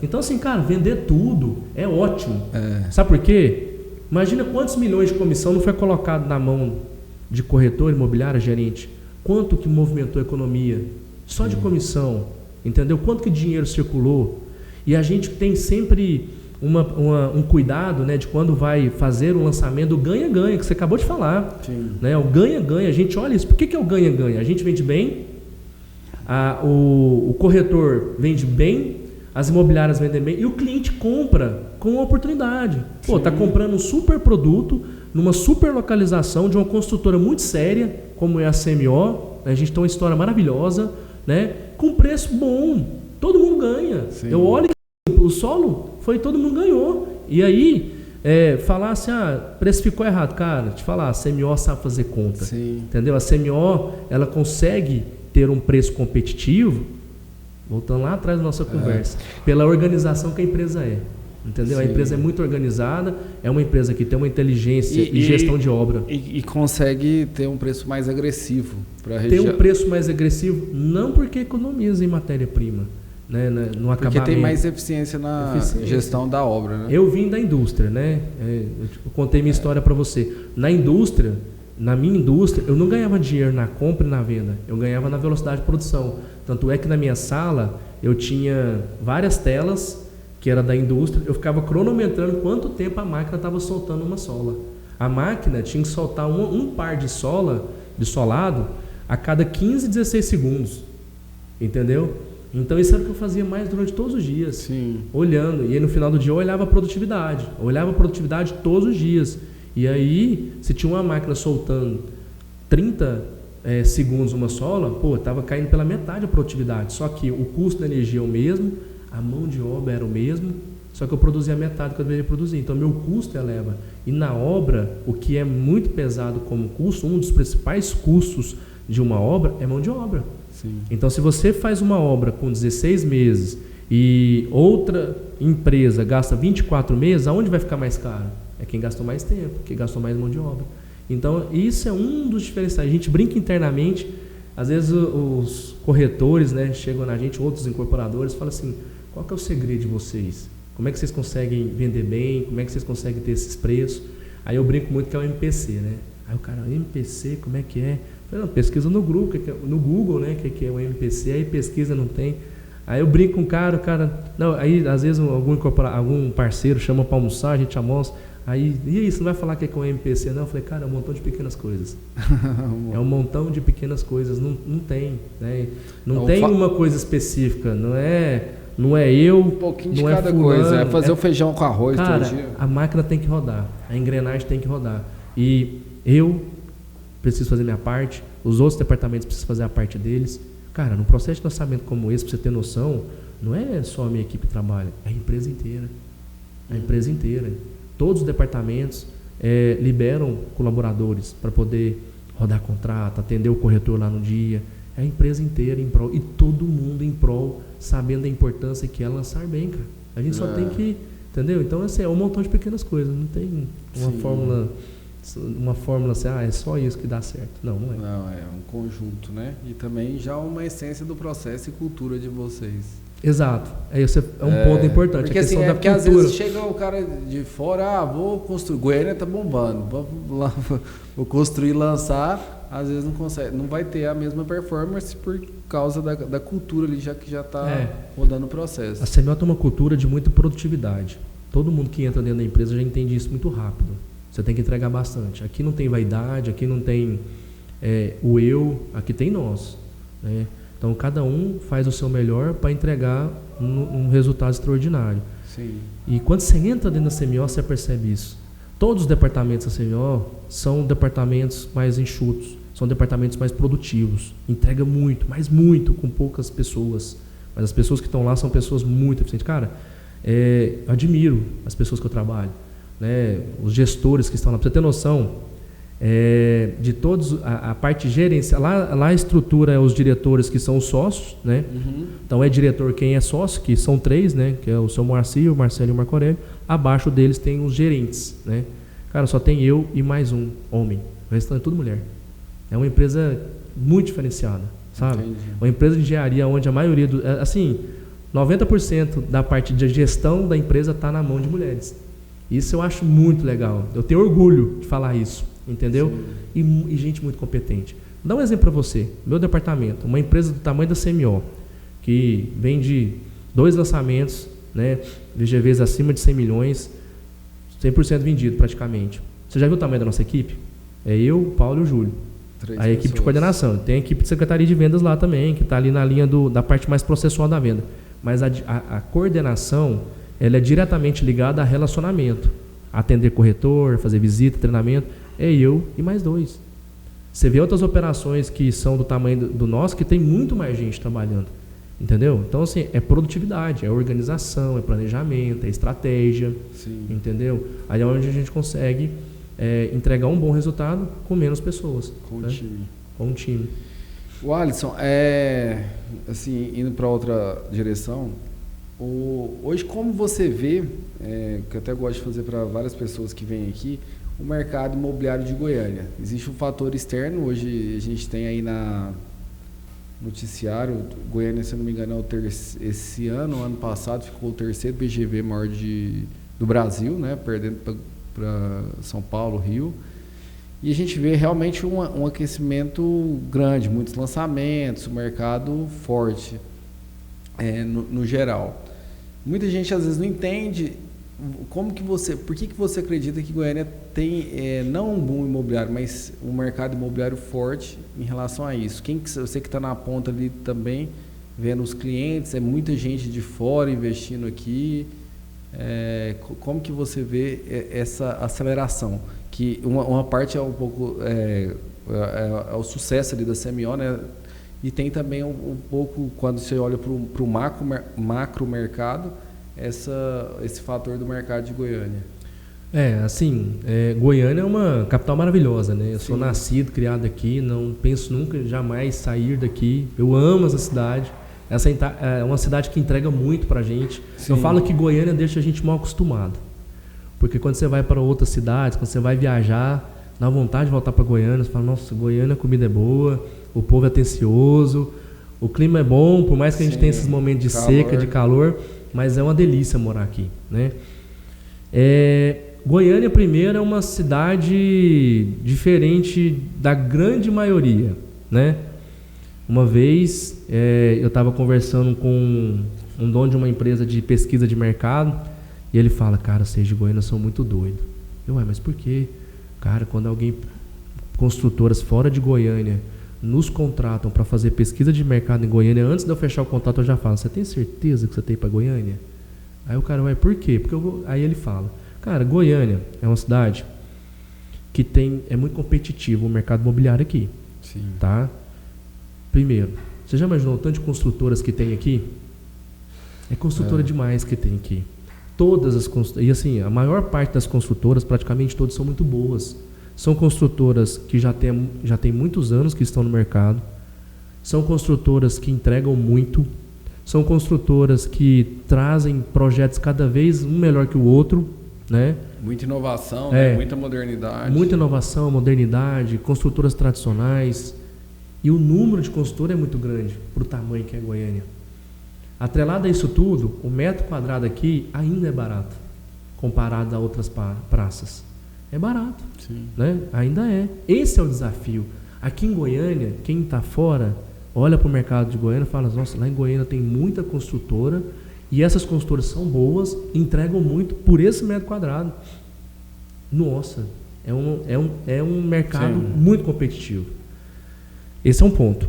Então assim, cara, vender tudo é ótimo. Sabe por quê? Imagina quantos milhões de comissão não foi colocado na mão de corretor imobiliário, gerente. Quanto que movimentou a economia? Só de comissão, entendeu? Quanto que dinheiro circulou? E a gente tem sempre um cuidado, né, de quando vai fazer o lançamento do ganha-ganha, que você acabou de falar. Né, o ganha-ganha, a gente olha isso. Por que é o ganha-ganha? A gente vende bem, o corretor vende bem, as imobiliárias vendem bem e o cliente compra com oportunidade. Pô, tá comprando um super produto numa super localização de uma construtora muito séria, como é a CMO. Né, a gente tem uma história maravilhosa, né, com preço bom. Todo mundo ganha. Eu olho o solo, todo mundo ganhou. E aí, falar assim, precificou errado. Cara, te falar, a CMO sabe fazer conta. Entendeu? A CMO, ela consegue ter um preço competitivo, voltando lá atrás da nossa conversa, pela organização que a empresa é. Entendeu? Sim. A empresa é muito organizada, é uma empresa que tem uma inteligência e gestão de obra. E consegue ter um preço mais agressivo para a região. Tem um preço mais agressivo, não porque economiza em matéria-prima, né, no acabamento. Porque tem mais eficiência na gestão da obra, né? Eu vim da indústria, né? Eu contei minha história para você. Na minha indústria, eu não ganhava dinheiro na compra e na venda, eu ganhava na velocidade de produção. Tanto é que na minha sala eu tinha várias telas que era da indústria, eu ficava cronometrando quanto tempo a máquina estava soltando uma sola. A máquina tinha que soltar um par de solado a cada 15, 16 segundos. Entendeu? Então isso era o que eu fazia mais durante todos os dias. Sim. Olhando. E aí no final do dia eu olhava a produtividade. Eu olhava a produtividade todos os dias. E aí, se tinha uma máquina soltando 30 segundos uma sola, estava caindo pela metade a produtividade. Só que o custo da energia é o mesmo, a mão de obra era o mesmo, só que eu produzia metade do que eu deveria produzir. Então, meu custo eleva. E na obra, o que é muito pesado como custo, um dos principais custos de uma obra é mão de obra. Sim. Então, se você faz uma obra com 16 meses e outra empresa gasta 24 meses, aonde vai ficar mais caro? É quem gastou mais tempo, quem gastou mais mão de obra. Então, isso é um dos diferenciais. A gente brinca internamente, às vezes os corretores, né, chegam na gente, outros incorporadores, falam assim, qual que é o segredo de vocês? Como é que vocês conseguem vender bem? Como é que vocês conseguem ter esses preços? Aí eu brinco muito que é o MPC, né? Aí o cara, MPC, como é que é? Eu falei, não, pesquisa no Google, né, que é o MPC, aí pesquisa, não tem. Aí eu brinco com o cara, não, aí às vezes algum parceiro chama para almoçar, a gente almoça, aí, e aí, você não vai falar que é com o MPC, não? Eu falei, cara, é um montão de pequenas coisas. É um montão de pequenas coisas, não tem, né? Não tem uma coisa específica, não é eu, um pouquinho de não cada é fulano, coisa, fazer o feijão com arroz cara, todo dia. a máquina tem que rodar, a engrenagem tem que rodar. E eu preciso fazer minha parte, os outros departamentos precisam fazer a parte deles. Cara, num processo de lançamento como esse, para você ter noção, não é só a minha equipe que trabalha, é a empresa inteira. A empresa inteira. Todos os departamentos liberam colaboradores para poder rodar contrato, atender o corretor lá no dia. É a empresa inteira em prol, e todo mundo em prol, sabendo da importância que é lançar bem, cara. A gente só tem que, entendeu? Então, assim, é um montão de pequenas coisas, não tem uma fórmula assim, é só isso que dá certo. Não é. Não, é um conjunto, né? E também já uma essência do processo e cultura de vocês. Exato. Esse é um ponto importante. Porque, a questão assim, da porque cultura. às vezes chega o cara de fora, vou construir, Goiânia tá bombando, vou construir e lançar, às vezes não consegue, não vai ter a mesma performance por causa da cultura ali, já que já está rodando o processo. A CMO tem uma cultura de muita produtividade. Todo mundo que entra dentro da empresa já entende isso muito rápido. Você tem que entregar bastante. Aqui não tem vaidade, aqui não tem o eu, aqui tem nós, né? Então, cada um faz o seu melhor para entregar um resultado extraordinário. Sim. E quando você entra dentro da CMO, você percebe isso. Todos os departamentos da CMO são departamentos mais enxutos, são departamentos mais produtivos. Entrega muito, mas muito, com poucas pessoas. Mas as pessoas que estão lá são pessoas muito eficientes. Cara, admiro as pessoas que eu trabalho, né? Os gestores que estão lá. Para você ter noção, de todos, a parte gerencial, lá a estrutura é os diretores que são os sócios, né? Uhum. Então é diretor quem é sócio, que são 3, né? Que é o seu Moacir, o Marcelo e o Marco Aurélio. Abaixo deles tem os gerentes, né? Cara, só tem eu e mais um homem, o restante é tudo mulher. É uma empresa muito diferenciada, sabe? Entendi. Uma empresa de engenharia onde a maioria, 90% da parte de gestão da empresa está na mão de mulheres. Isso eu acho muito legal, eu tenho orgulho de falar isso. Entendeu? E gente muito competente. Vou dar um exemplo para você. Meu departamento, uma empresa do tamanho da CMO, que vende 2 lançamentos, né, VGVs acima de 100 milhões, 100% vendido praticamente. Você já viu o tamanho da nossa equipe? É eu, o Paulo e o Júlio. A equipe de coordenação. Tem a equipe de secretaria de vendas lá também, que está ali na linha da parte mais processual da venda. Mas a coordenação, ela é diretamente ligada a relacionamento. Atender corretor, fazer visita, treinamento. É eu e mais 2. Você vê outras operações que são do tamanho do nosso, que tem muito mais gente trabalhando. Entendeu? Então, assim, é produtividade, é organização, é planejamento, é estratégia. Sim. Entendeu? Aí é onde a gente consegue entregar um bom resultado com menos pessoas. Com o time. Com um time. O Alisson, assim, indo para outra direção, Hoje, como você vê, que eu até gosto de fazer para várias pessoas que vêm aqui, o mercado imobiliário de Goiânia. Existe um fator externo, hoje a gente tem aí na noticiário, Goiânia, se eu não me engano, esse ano passado, ficou o terceiro BGV maior do Brasil, né, perdendo para São Paulo, Rio. E a gente vê realmente um aquecimento grande, muitos lançamentos, o mercado forte, no geral. Muita gente às vezes não entende por que você acredita que Goiânia tem não um boom imobiliário, mas um mercado imobiliário forte em relação a isso. Você que está na ponta ali também, vendo os clientes, muita gente de fora investindo aqui. Como que você vê essa aceleração? Que uma parte é um pouco o sucesso ali da CMO, né? E tem também um pouco, quando você olha para o macro mercado, esse fator do mercado de Goiânia. Goiânia é uma capital maravilhosa, né? Eu Sim. sou nascido, criado aqui, não penso nunca jamais sair daqui. Eu amo essa cidade. Essa é uma cidade que entrega muito pra gente. Sim. Eu falo que Goiânia deixa a gente mal acostumado. Porque quando você vai para outras cidades, quando você vai viajar, dá vontade de voltar para Goiânia, você fala, nossa, Goiânia a comida é boa, o povo é atencioso, o clima é bom, por mais que a gente tenha esses momentos de seca, de calor, mas é uma delícia morar aqui, né? Goiânia, primeiro, é uma cidade diferente da grande maioria, né? Uma vez, eu estava conversando com um dono de uma empresa de pesquisa de mercado, e ele fala, cara, vocês de Goiânia são muito doidos. Mas por quê? Cara, quando construtoras fora de Goiânia nos contratam para fazer pesquisa de mercado em Goiânia, antes de eu fechar o contrato eu já falo, você tem certeza que você tem para Goiânia? Aí o cara, por quê? Aí ele fala, cara, Goiânia é uma cidade que é muito competitivo o mercado imobiliário aqui. Sim. Tá? Primeiro, você já imaginou o tanto de construtoras que tem aqui? É construtora demais que tem aqui. E assim, a maior parte das construtoras, praticamente todas, são muito boas. São construtoras que já tem muitos anos que estão no mercado. São construtoras que entregam muito. São construtoras que trazem projetos cada vez um melhor que o outro, né? Muita inovação, né? Muita modernidade. Muita inovação, modernidade, construtoras tradicionais. E o número de construtoras é muito grande para o tamanho que é Goiânia. Atrelado a isso tudo, o metro quadrado aqui ainda é barato, comparado a outras praças. É barato, sim, né? Ainda é. Esse é o desafio. Aqui em Goiânia, quem está fora, olha para o mercado de Goiânia e fala, nossa, lá em Goiânia tem muita construtora, e essas construtoras são boas, entregam muito por esse metro quadrado. Nossa, é um mercado muito competitivo. Esse é um ponto.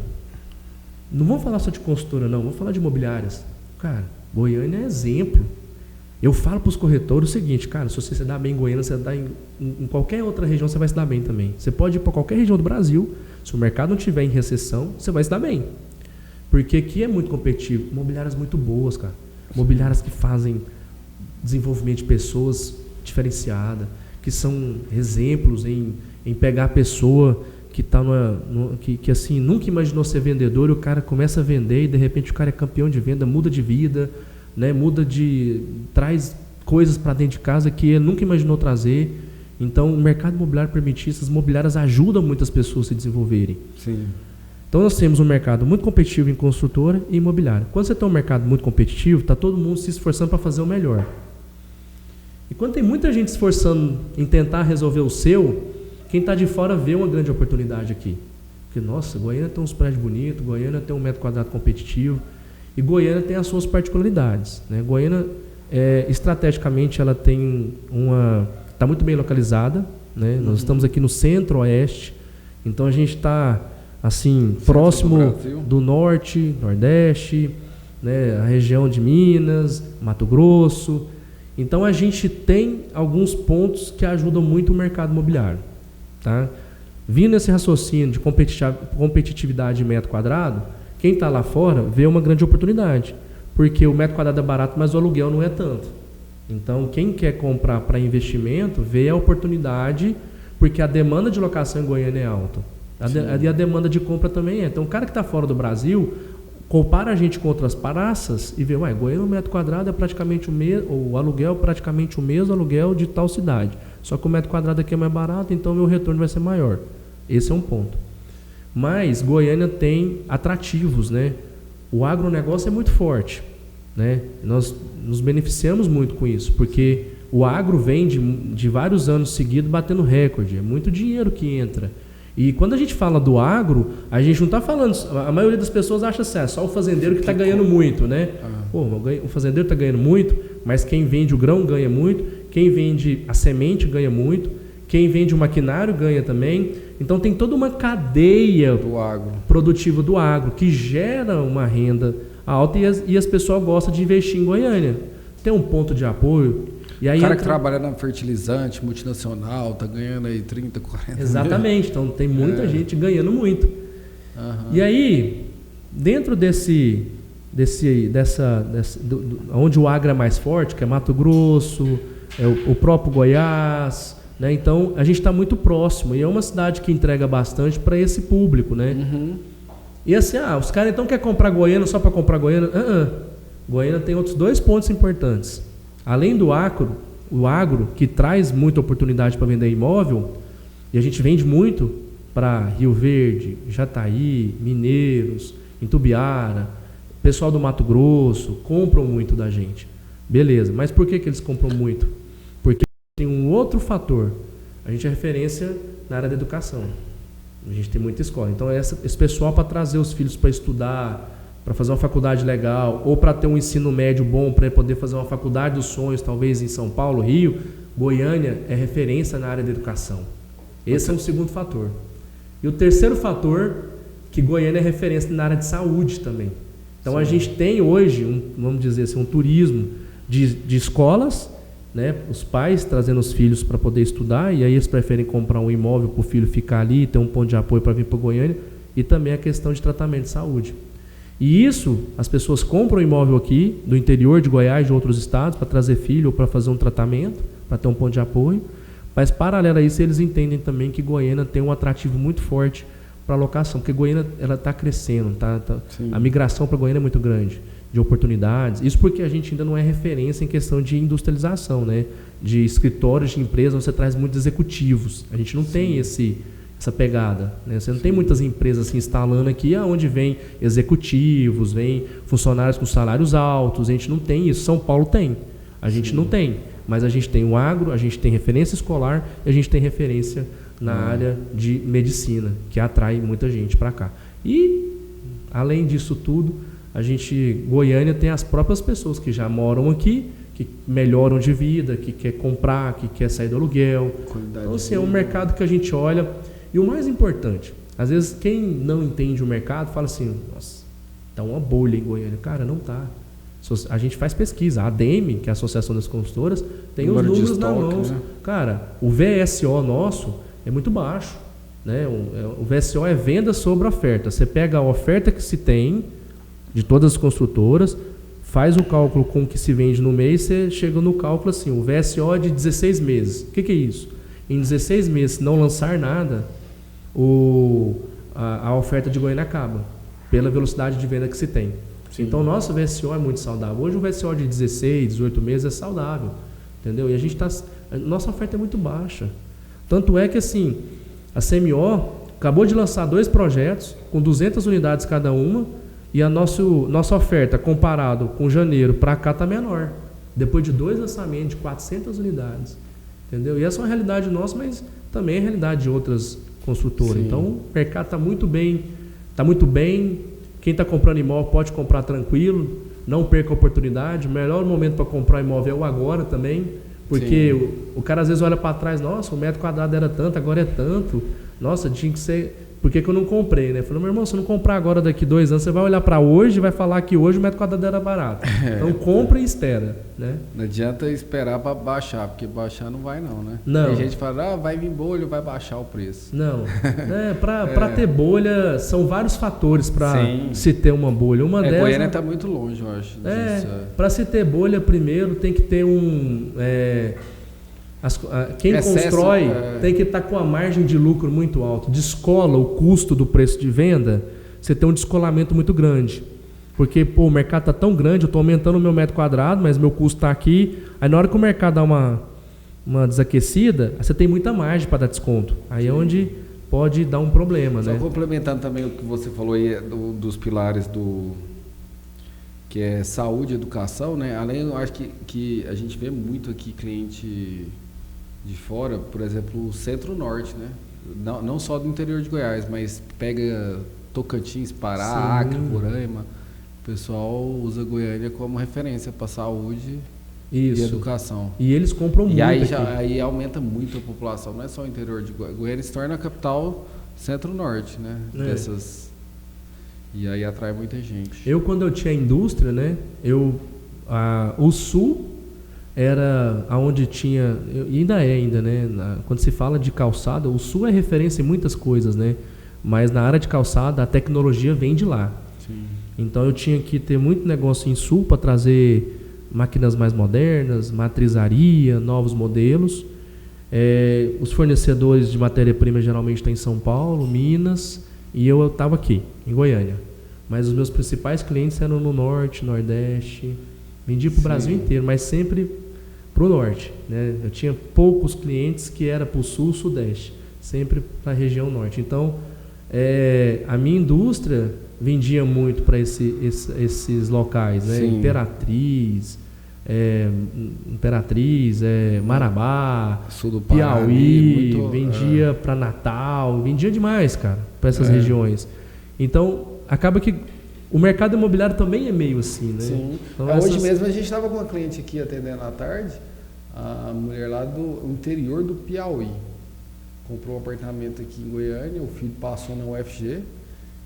Não vamos falar só de construtora, não. Vamos falar de imobiliárias. Cara, Goiânia é exemplo. Eu falo para os corretores o seguinte, cara, se você se dá bem em Goiânia, você dá em qualquer outra região, você vai se dar bem também. Você pode ir para qualquer região do Brasil, se o mercado não estiver em recessão, você vai se dar bem. Porque aqui é muito competitivo. Imobiliárias muito boas, cara. Imobiliárias que fazem desenvolvimento de pessoas diferenciada, que são exemplos em pegar a pessoa que está que assim, nunca imaginou ser vendedor, e o cara começa a vender e de repente o cara é campeão de venda, muda de vida, né? Traz coisas para dentro de casa que ele nunca imaginou trazer. Então o mercado imobiliário permite isso, as imobiliárias ajudam muitas pessoas a se desenvolverem. Sim. Então nós temos um mercado muito competitivo em construtora e imobiliária. Quando você tem um mercado muito competitivo, está todo mundo se esforçando para fazer o melhor. E quando tem muita gente se esforçando em tentar resolver o seu, quem está de fora vê uma grande oportunidade aqui. Porque, nossa, Goiânia tem uns prédios bonitos, Goiânia tem um metro quadrado competitivo, e Goiânia tem as suas particularidades, né? Goiânia, estrategicamente, ela tem está muito bem localizada, né? Nós estamos aqui no centro-oeste, então a gente está assim, próximo do norte, nordeste, né? A região de Minas, Mato Grosso. Então a gente tem alguns pontos que ajudam muito o mercado imobiliário. Tá? Vindo esse raciocínio de competitividade de metro quadrado, quem está lá fora vê uma grande oportunidade, porque o metro quadrado é barato, mas o aluguel não é tanto. Então, quem quer comprar para investimento vê a oportunidade, porque a demanda de locação em Goiânia é alta. E a demanda de compra também é. Então, o cara que está fora do Brasil compara a gente com outras praças e vê, Goiânia, o metro quadrado é praticamente o aluguel é praticamente o mesmo aluguel de tal cidade. Só que o metro quadrado aqui é mais barato, então o meu retorno vai ser maior. Esse é um ponto. Mas Goiânia tem atrativos, né? O agronegócio é muito forte, né? Nós nos beneficiamos muito com isso, porque o agro vem de vários anos seguidos batendo recorde. É muito dinheiro que entra. E quando a gente fala do agro, a gente não está falando... A maioria das pessoas acha assim, só o fazendeiro que está ganhando muito, né? Pô, o fazendeiro está ganhando muito, mas quem vende o grão ganha muito, quem vende a semente ganha muito, quem vende o maquinário ganha também. Então tem toda uma cadeia produtiva do agro que gera uma renda alta e as pessoas gostam de investir em Goiânia. Tem um ponto de apoio. E aí o cara que trabalha na fertilizante multinacional tá ganhando aí 30, 40 Exatamente, então tem muita gente ganhando muito. E aí, dentro onde o agro é mais forte, que é Mato Grosso, é o próprio Goiás, né? Então a gente está muito próximo e é uma cidade que entrega bastante para esse público, né? E assim, os caras então querem comprar Goiânia só para comprar Goiânia? Goiânia tem outros 2 pontos importantes. Além do agro, o agro que traz muita oportunidade para vender imóvel, e a gente vende muito para Rio Verde, Jataí, Mineiros, Itumbiara, pessoal do Mato Grosso, compram muito da gente. Beleza, mas por que eles compram muito? Porque tem um outro fator. A gente é referência na área da educação. A gente tem muita escola. Então esse pessoal para trazer os filhos para estudar, para fazer uma faculdade legal, ou para ter um ensino médio bom, para poder fazer uma faculdade dos sonhos, talvez em São Paulo, Rio, Goiânia é referência na área da educação. Esse é um segundo fator. E o terceiro fator, que Goiânia é referência na área de saúde também. Então a gente tem hoje, vamos dizer assim, um turismo de escolas, né? Os pais trazendo os filhos para poder estudar, e aí eles preferem comprar um imóvel para o filho ficar ali, ter um ponto de apoio para vir para Goiânia, e também a questão de tratamento de saúde. E isso, as pessoas compram imóvel aqui, do interior de Goiás, de outros estados, para trazer filho ou para fazer um tratamento, para ter um ponto de apoio. Mas, paralelo a isso, eles entendem também que Goiânia tem um atrativo muito forte para a locação, porque Goiânia está crescendo, a migração para Goiânia é muito grande, de oportunidades. Isso porque a gente ainda não é referência em questão de industrialização, né? De escritórios, de empresas, onde você traz muitos executivos. A gente não tem essa pegada, né? Você não tem muitas empresas se instalando aqui onde vem executivos, vem funcionários com salários altos. A gente não tem isso. São Paulo tem, a gente não tem, mas a gente tem o agro, a gente tem referência escolar e a gente tem referência na área de medicina, que atrai muita gente para cá. E além disso tudo, Goiânia tem as próprias pessoas que já moram aqui, que melhoram de vida, que quer comprar, que quer sair do aluguel. Então assim, é um mercado que a gente olha. E o mais importante, às vezes quem não entende o mercado fala assim, nossa, tá uma bolha em Goiânia. Cara, não tá. A gente faz pesquisa, a ADEME, que é a Associação das Construtoras, tem os números na mão. Né? Cara, o VSO nosso é muito baixo, né? O VSO é venda sobre oferta. Você pega a oferta que se tem de todas as construtoras, faz o cálculo com o que se vende no mês, você chega no cálculo assim, o VSO é de 16 meses. O que é isso? Em 16 meses, se não lançar nada, a oferta de Goiânia acaba, pela velocidade de venda que se tem. Sim. Então, o nosso VSO é muito saudável. Hoje, o VSO de 16, 18 meses é saudável, entendeu? E nossa oferta é muito baixa. Tanto é que, assim, a CMO acabou de lançar 2 projetos, com 200 unidades cada uma, e a nossa oferta, comparado com janeiro para cá, está menor. Depois de 2 lançamentos de 400 unidades. Entendeu? E essa é uma realidade nossa, mas também é a realidade de outras construtoras. Sim. Então, o mercado está muito bem. Quem está comprando imóvel pode comprar tranquilo, não perca a oportunidade. O melhor momento para comprar imóvel é o agora também, porque o cara às vezes olha para trás, nossa, o metro quadrado era tanto, agora é tanto. Nossa, tinha que ser... Por que eu não comprei, né? Falei, meu irmão, se não comprar agora daqui 2 anos, você vai olhar para hoje e vai falar que hoje o metro quadrado era barato. Então compra e espera, né? Não adianta esperar para baixar, porque baixar não vai não, né? Não. Tem gente que fala, vai vir bolha, vai baixar o preço. Não. Para ter bolha, são vários fatores para se ter uma bolha. Uma delas... Goiânia está muito longe, eu acho. Para se ter bolha, primeiro tem que ter quem constrói tem que estar com a margem de lucro muito alta. Descola o custo do preço de venda, você tem um descolamento muito grande. Porque, pô, o mercado está tão grande, eu estou aumentando o meu metro quadrado, mas meu custo está aqui. Aí na hora que o mercado dá uma desaquecida, você tem muita margem para dar desconto. Aí é onde pode dar um problema, né? Só complementando também o que você falou aí dos pilares que é saúde e educação, né? Além, eu acho que a gente vê muito aqui cliente de fora, por exemplo, o Centro-Norte, né? Não só do interior de Goiás, mas pega Tocantins, Pará, Acre, Roraima. O pessoal usa Goiânia como referência para saúde e educação. E eles compram muito. E aí aumenta muito a população, não é só o interior de Goiânia. Goiânia se torna a capital Centro-Norte, né? E aí atrai muita gente. Quando eu tinha indústria, né? O sul era onde tinha, e ainda é, né? Quando se fala de calçada, o sul é referência em muitas coisas, né? Mas na área de calçada, a tecnologia vem de lá. Sim. Então eu tinha que ter muito negócio em sul para trazer máquinas mais modernas, matrizaria, novos modelos. Os fornecedores de matéria-prima geralmente estão em São Paulo, Minas, e eu estava aqui, em Goiânia. Mas os meus principais clientes eram no Norte, Nordeste. Vendia para o Brasil inteiro, mas sempre para o Norte, né? Eu tinha poucos clientes que era para o Sul, Sudeste, sempre para a região Norte. Então, a minha indústria vendia muito para esses locais, né? Imperatriz, Marabá, Sul do Paraná, Piauí, vendia para Natal, vendia demais, cara, para essas regiões. Então, acaba que o mercado imobiliário também é meio assim, né? Sim. Então, hoje mesmo a gente estava com uma cliente aqui atendendo à tarde, a mulher lá do interior do Piauí. Comprou um apartamento aqui em Goiânia, o filho passou na UFG,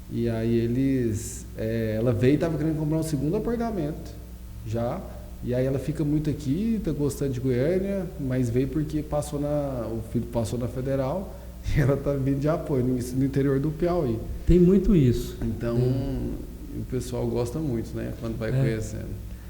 e aí ela veio e estava querendo comprar um segundo apartamento já, e aí ela fica muito aqui, está gostando de Goiânia, mas veio porque o filho passou na Federal, e ela está vindo de apoio, no interior do Piauí. Tem muito isso. Então, o pessoal gosta muito, né, quando vai conhecendo.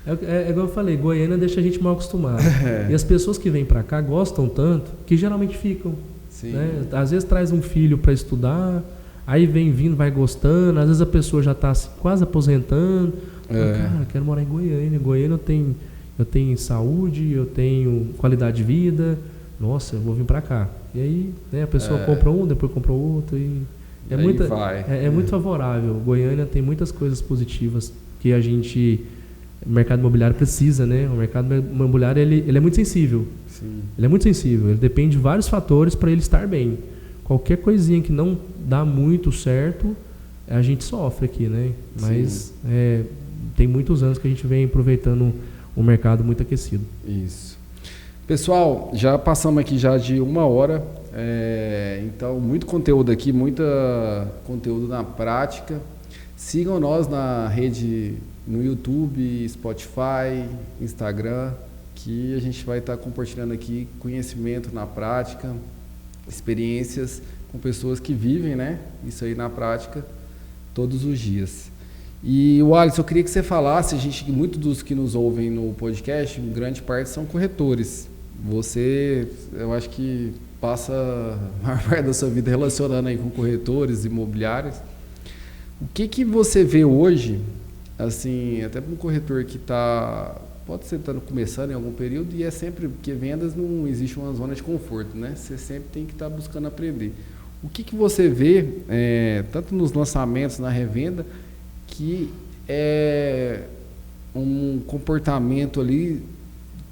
É igual eu falei, Goiânia deixa a gente mal acostumado. E as pessoas que vêm para cá gostam tanto que geralmente ficam. Né? Às vezes traz um filho para estudar, aí vem vindo, vai gostando, às vezes a pessoa já está quase aposentando. Cara, quero morar em Goiânia. Goiânia eu tenho saúde, eu tenho qualidade de vida. Nossa, eu vou vir para cá. E aí, né, a pessoa compra um, depois compra outro. E muito favorável. Goiânia tem muitas coisas positivas que o mercado imobiliário precisa, né? O mercado imobiliário ele é muito sensível. Sim. Ele é muito sensível. Ele depende de vários fatores para ele estar bem. Qualquer coisinha que não dá muito certo, a gente sofre aqui, né? Mas tem muitos anos que a gente vem aproveitando um mercado muito aquecido. Isso. Pessoal, já passamos aqui já de 1 hora. Então, muito conteúdo aqui, muito conteúdo na prática. Sigam nós na rede, no YouTube, Spotify, Instagram, que a gente vai estar compartilhando aqui conhecimento na prática, experiências com pessoas que vivem, né, isso aí na prática todos os dias. E o Alisson, eu queria que você falasse, muitos dos que nos ouvem no podcast, grande parte são corretores. Você, eu acho que passa a maior parte da sua vida relacionando aí com corretores imobiliários. O que você vê hoje, assim, até para um corretor que pode ser estando começando em algum período, e é sempre, porque vendas não existe uma zona de conforto, né? Você sempre tem que estar buscando aprender. O que você vê, tanto nos lançamentos, na revenda, que é um comportamento ali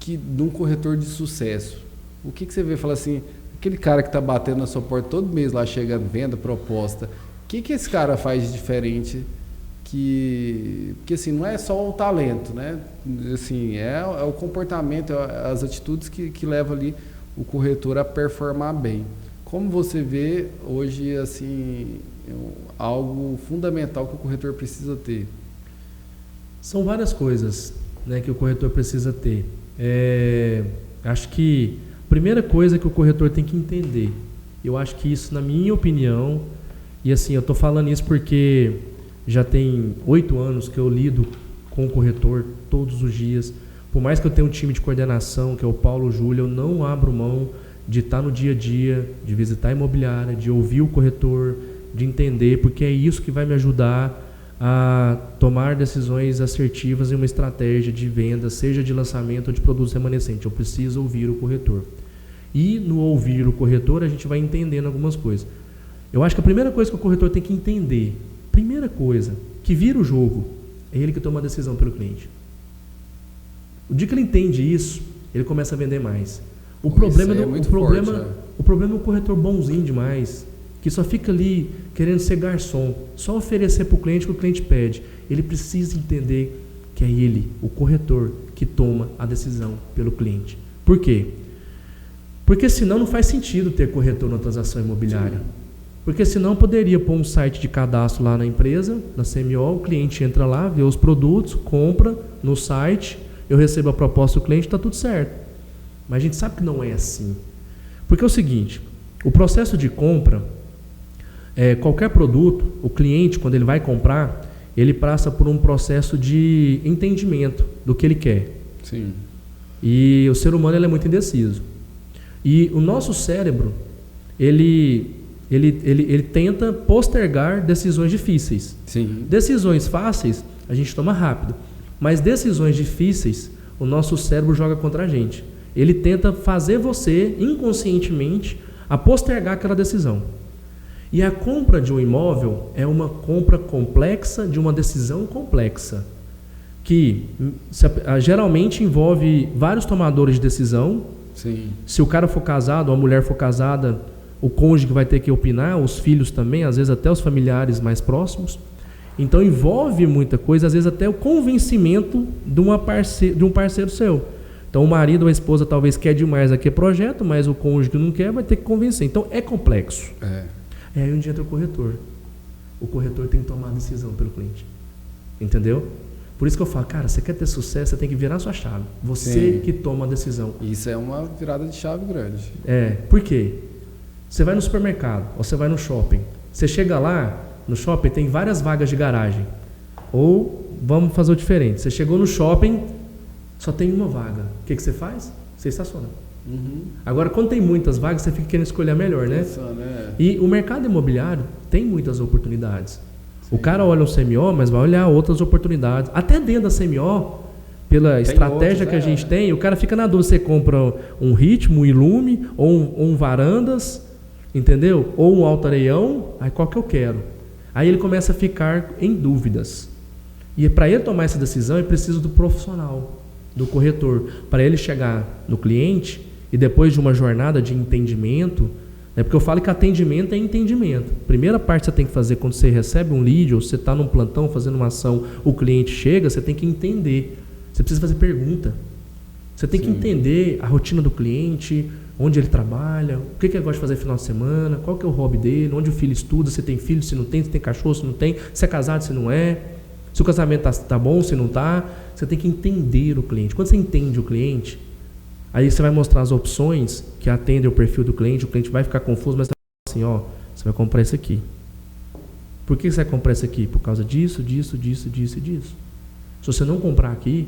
de um corretor de sucesso? O que você vê, fala assim, aquele cara que está batendo na sua porta todo mês lá, chegando, venda, proposta, o que esse cara faz de diferente? Porque assim, não é só o talento, né? Assim, é o comportamento, as atitudes que levam ali o corretor a performar bem. Como você vê hoje, assim, algo fundamental que o corretor precisa ter? São várias coisas, né, que o corretor precisa ter. Acho que a primeira coisa que o corretor tem que entender, eu acho que isso, na minha opinião, e assim, eu estou falando isso porque já tem 8 anos que eu lido com o corretor todos os dias. Por mais que eu tenha um time de coordenação, que é o Paulo Júlio, eu não abro mão de estar no dia a dia, de visitar a imobiliária, de ouvir o corretor, de entender, porque é isso que vai me ajudar a tomar decisões assertivas em uma estratégia de venda, seja de lançamento ou de produtos remanescentes. Eu preciso ouvir o corretor. E no ouvir o corretor, a gente vai entendendo algumas coisas. Eu acho que a primeira coisa que o corretor tem que entender, primeira coisa, que vira o jogo, é ele que toma a decisão pelo cliente. O dia que ele entende isso, ele começa a vender mais. O problema é o corretor bonzinho demais, que só fica ali querendo ser garçom, só oferecer para o cliente o que o cliente pede. Ele precisa entender que é ele, o corretor, que toma a decisão pelo cliente. Por quê? Porque senão não faz sentido ter corretor na transação imobiliária. Sim. Porque senão poderia pôr um site de cadastro lá na empresa, na CMO, o cliente entra lá, vê os produtos, compra no site, eu recebo a proposta do cliente, está tudo certo. Mas a gente sabe que não é assim. Porque é o seguinte, o processo de compra, qualquer produto, o cliente, quando ele vai comprar, ele passa por um processo de entendimento do que ele quer. Sim. E o ser humano ele é muito indeciso. E o nosso cérebro, ele tenta postergar decisões difíceis. Sim. Decisões fáceis, a gente toma rápido. Mas decisões difíceis, o nosso cérebro joga contra a gente. Ele tenta fazer você, inconscientemente, a postergar aquela decisão. E a compra de um imóvel é uma compra complexa de uma decisão complexa, que geralmente envolve vários tomadores de decisão. Sim. Se o cara for casado, ou a mulher for casada, o cônjuge vai ter que opinar, os filhos também, às vezes até os familiares mais próximos. Então envolve muita coisa, às vezes até o convencimento de um parceiro seu. Então o marido ou a esposa talvez quer demais aquele projeto, mas o cônjuge que não quer vai ter que convencer. Então é complexo. É aí onde entra o corretor. O corretor tem que tomar a decisão pelo cliente. Entendeu? Por isso que eu falo, cara, você quer ter sucesso, você tem que virar a sua chave. Você Sim. que toma a decisão. Isso é uma virada de chave grande. Por quê? Você vai no supermercado, ou você vai no shopping. Você chega lá, no shopping tem várias vagas de garagem. Ou, vamos fazer o diferente, você chegou no shopping, só tem uma vaga. O que você faz? Você estaciona. Uhum. Agora, quando tem muitas vagas, você fica querendo escolher a melhor, né? E o mercado imobiliário tem muitas oportunidades. Sim. O cara olha um CMO, mas vai olhar outras oportunidades. Até dentro da CMO, pela estratégia que a gente tem, o cara fica na dúvida, você compra um Ritmo, um Ilume, ou um Varandas, entendeu? Ou um Alto Areião, aí qual que eu quero? Aí ele começa a ficar em dúvidas. E para ele tomar essa decisão, ele precisa do profissional, do corretor. Para ele chegar no cliente, e depois de uma jornada de entendimento, porque eu falo que atendimento é entendimento. Primeira parte que você tem que fazer quando você recebe um lead, ou você está num plantão fazendo uma ação, o cliente chega, você tem que entender. Você precisa fazer pergunta. Você tem Sim. que entender a rotina do cliente, onde ele trabalha, o que ele gosta de fazer no final de semana, qual que é o hobby dele, onde o filho estuda, se tem filho, se não tem, se tem cachorro, se não tem, se é casado, se não é, se o casamento está bom, se não está. Você tem que entender o cliente. Quando você entende o cliente, aí você vai mostrar as opções que atendem o perfil do cliente, o cliente vai ficar confuso, mas você vai falar assim, você vai comprar isso aqui. Por que você vai comprar isso aqui? Por causa disso, disso, disso, disso e disso. Se você não comprar aqui,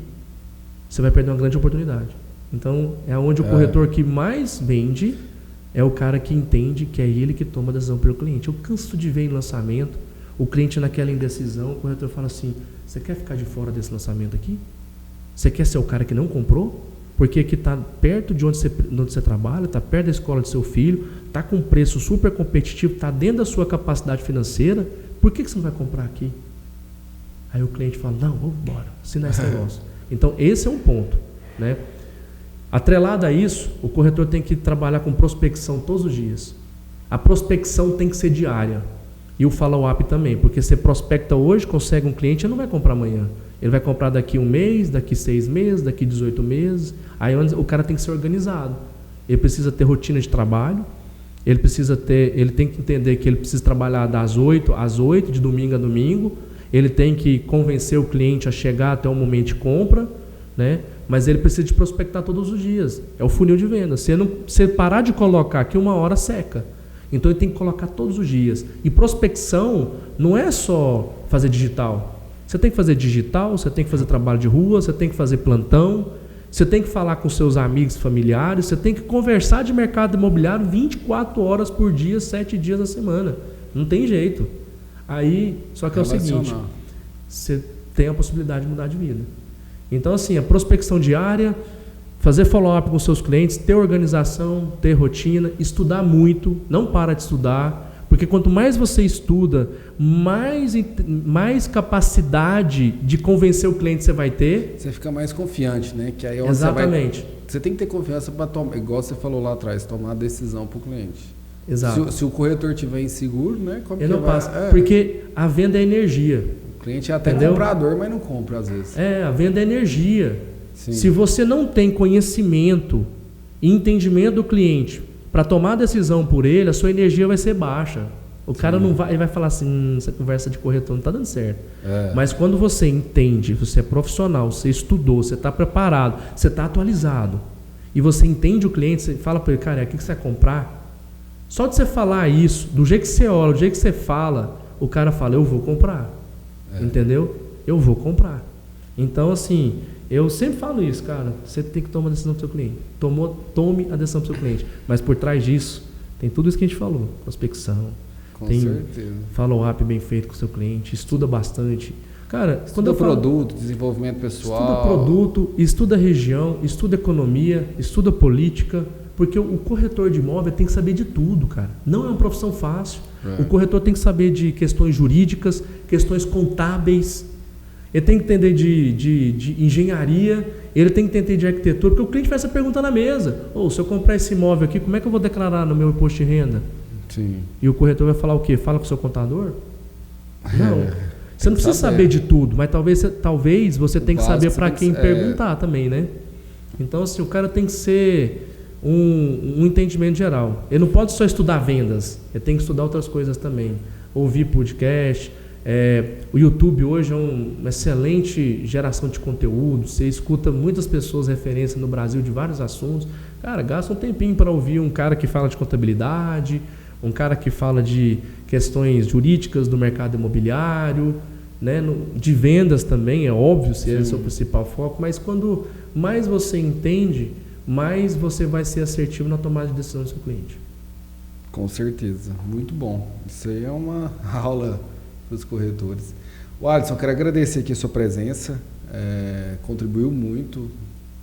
você vai perder uma grande oportunidade. Então, é onde o corretor que mais vende é o cara que entende que é ele que toma a decisão pelo cliente. Eu canso de ver em lançamento, o cliente naquela indecisão, o corretor fala assim, você quer ficar de fora desse lançamento aqui? Você quer ser o cara que não comprou? Porque aqui está perto de onde você trabalha, está perto da escola do seu filho, está com um preço super competitivo, está dentro da sua capacidade financeira, por que você não vai comprar aqui? Aí o cliente fala, não, vamos embora, assinar esse negócio. Então, esse é um ponto, né? Atrelado a isso, o corretor tem que trabalhar com prospecção todos os dias. A prospecção tem que ser diária. E o follow-up também, porque você prospecta hoje, consegue um cliente, ele não vai comprar amanhã. Ele vai comprar daqui 1 mês, daqui 6 meses, daqui 18 meses. Aí o cara tem que ser organizado. Ele precisa ter rotina de trabalho, ele tem que entender que ele precisa trabalhar das 8 às 8, de domingo a domingo. Ele tem que convencer o cliente a chegar até o momento de compra, né? Mas ele precisa de prospectar todos os dias. É o funil de venda. Se você parar de colocar aqui, uma hora seca. Então ele tem que colocar todos os dias. E prospecção não é só fazer digital. Você tem que fazer digital, você tem que fazer trabalho de rua, você tem que fazer plantão, você tem que falar com seus amigos, familiares, você tem que conversar de mercado imobiliário 24 horas por dia, 7 dias da semana. Não tem jeito. Aí, só que é o seguinte, você tem a possibilidade de mudar de vida. Então, assim, a prospecção diária, fazer follow-up com seus clientes, ter organização, ter rotina, estudar muito, não para de estudar, porque quanto mais você estuda, mais capacidade de convencer o cliente você vai ter. Você fica mais confiante, né? Que aí exatamente. Você tem que ter confiança para tomar, igual você falou lá atrás, tomar a decisão para o cliente. Exato. Se o corretor estiver inseguro, né? Ele não passa. Porque a venda é energia. O cliente é até comprador, mas não compra às vezes. A venda é energia. Sim. Se você não tem conhecimento e entendimento do cliente para tomar a decisão por ele, a sua energia vai ser baixa. O cara não vai, ele vai falar assim, essa conversa de corretor não está dando certo. Mas quando você entende, você é profissional, você estudou, você está preparado, você está atualizado, e você entende o cliente, você fala para ele, cara, o que você vai comprar? Só de você falar isso, do jeito que você olha, do jeito que você fala, o cara fala, eu vou comprar. Entendeu? Eu vou comprar. Então, assim, eu sempre falo isso, cara, você tem que tomar a decisão do seu cliente. Tome a decisão do seu cliente. Mas por trás disso, tem tudo isso que a gente falou. Prospecção. Com tem certeza. Follow-up bem feito com o seu cliente. Estuda bastante. Cara, estuda produto, desenvolvimento pessoal. Estuda produto, estuda região, estuda economia, estuda política. Porque o corretor de imóvel tem que saber de tudo, cara. Não é uma profissão fácil. O corretor tem que saber de questões jurídicas, questões contábeis. Ele tem que entender de engenharia, ele tem que entender de arquitetura, porque o cliente vai se perguntar na mesa, se eu comprar esse imóvel aqui, como é que eu vou declarar no meu imposto de renda? Sim. E o corretor vai falar o quê? Fala com o seu contador? Não. Você não precisa saber de tudo, mas talvez você tenha que saber para quem perguntar também, né? Então, assim, o cara tem que ser um entendimento geral. Ele não pode só estudar vendas, ele tem que estudar outras coisas também. Ouvir podcast. O YouTube hoje é uma excelente geração de conteúdo. Você escuta muitas pessoas referência no Brasil de vários assuntos. Cara, gasta um tempinho para ouvir um cara que fala de contabilidade, um cara que fala de questões jurídicas do mercado imobiliário, né? De vendas também, é óbvio, se esse é o principal foco, mas quando mais você entende, mais você vai ser assertivo na tomada de decisão do seu cliente. Com certeza, muito bom. Isso aí é uma aula para os corretores. Alisson, eu quero agradecer aqui a sua presença, contribuiu muito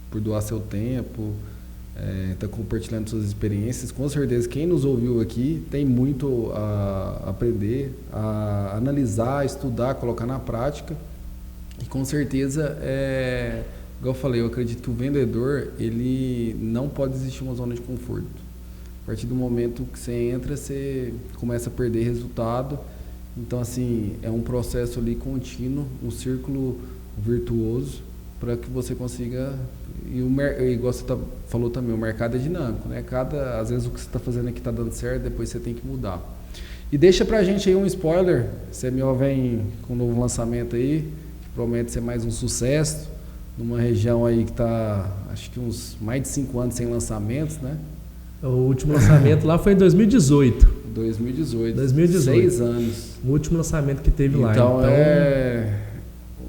por doar seu tempo, está compartilhando suas experiências. Com certeza, quem nos ouviu aqui tem muito a aprender, a analisar, a estudar, colocar na prática. E com certeza, igual eu falei, eu acredito que o vendedor, ele não pode existir uma zona de conforto. A partir do momento que você entra, você começa a perder resultado. Então, assim, é um processo ali contínuo, um círculo virtuoso para que você consiga... E igual você falou também, o mercado é dinâmico, né? Às vezes o que você está fazendo aqui está dando certo, depois você tem que mudar. E deixa pra gente aí um spoiler, CMO vem com um novo lançamento aí, que promete ser mais um sucesso, numa região aí que está, acho que uns mais de 5 anos sem lançamentos, né? O último lançamento lá foi em 2018. 2018. 6 anos. O último lançamento que teve lá. Então,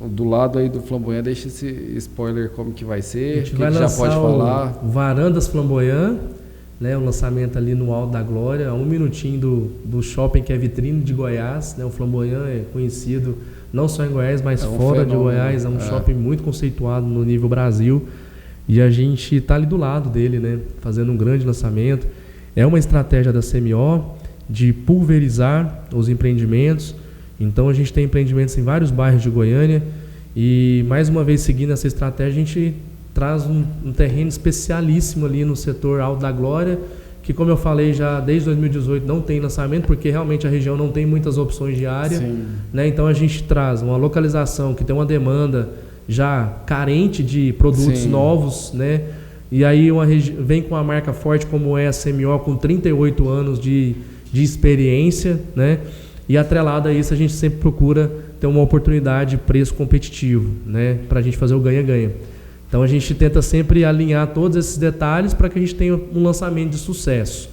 do lado aí do Flamboyant, deixa esse spoiler como que vai ser, a gente vai lançar, já pode falar. O Varandas Flamboyant, né, o lançamento ali no Alto da Glória, a 1 minutinho do shopping que é vitrine de Goiás, né? O Flamboyant é conhecido não só em Goiás, mas fora de Goiás, é um shopping muito conceituado no nível Brasil, e a gente está ali do lado dele, né, fazendo um grande lançamento. É uma estratégia da CMO de pulverizar os empreendimentos. Então a gente tem empreendimentos em vários bairros de Goiânia e, mais uma vez, seguindo essa estratégia, a gente traz um terreno especialíssimo ali no setor Alto da Glória, que, como eu falei, já desde 2018 não tem lançamento, porque realmente a região não tem muitas opções de área, né? Então a gente traz uma localização que tem uma demanda já carente de produtos novos, né? E aí vem com uma marca forte como é a CMO, com 38 anos de experiência, né? E atrelado a isso, a gente sempre procura ter uma oportunidade de preço competitivo, né? Para a gente fazer o ganha-ganha. Então a gente tenta sempre alinhar todos esses detalhes para que a gente tenha um lançamento de sucesso.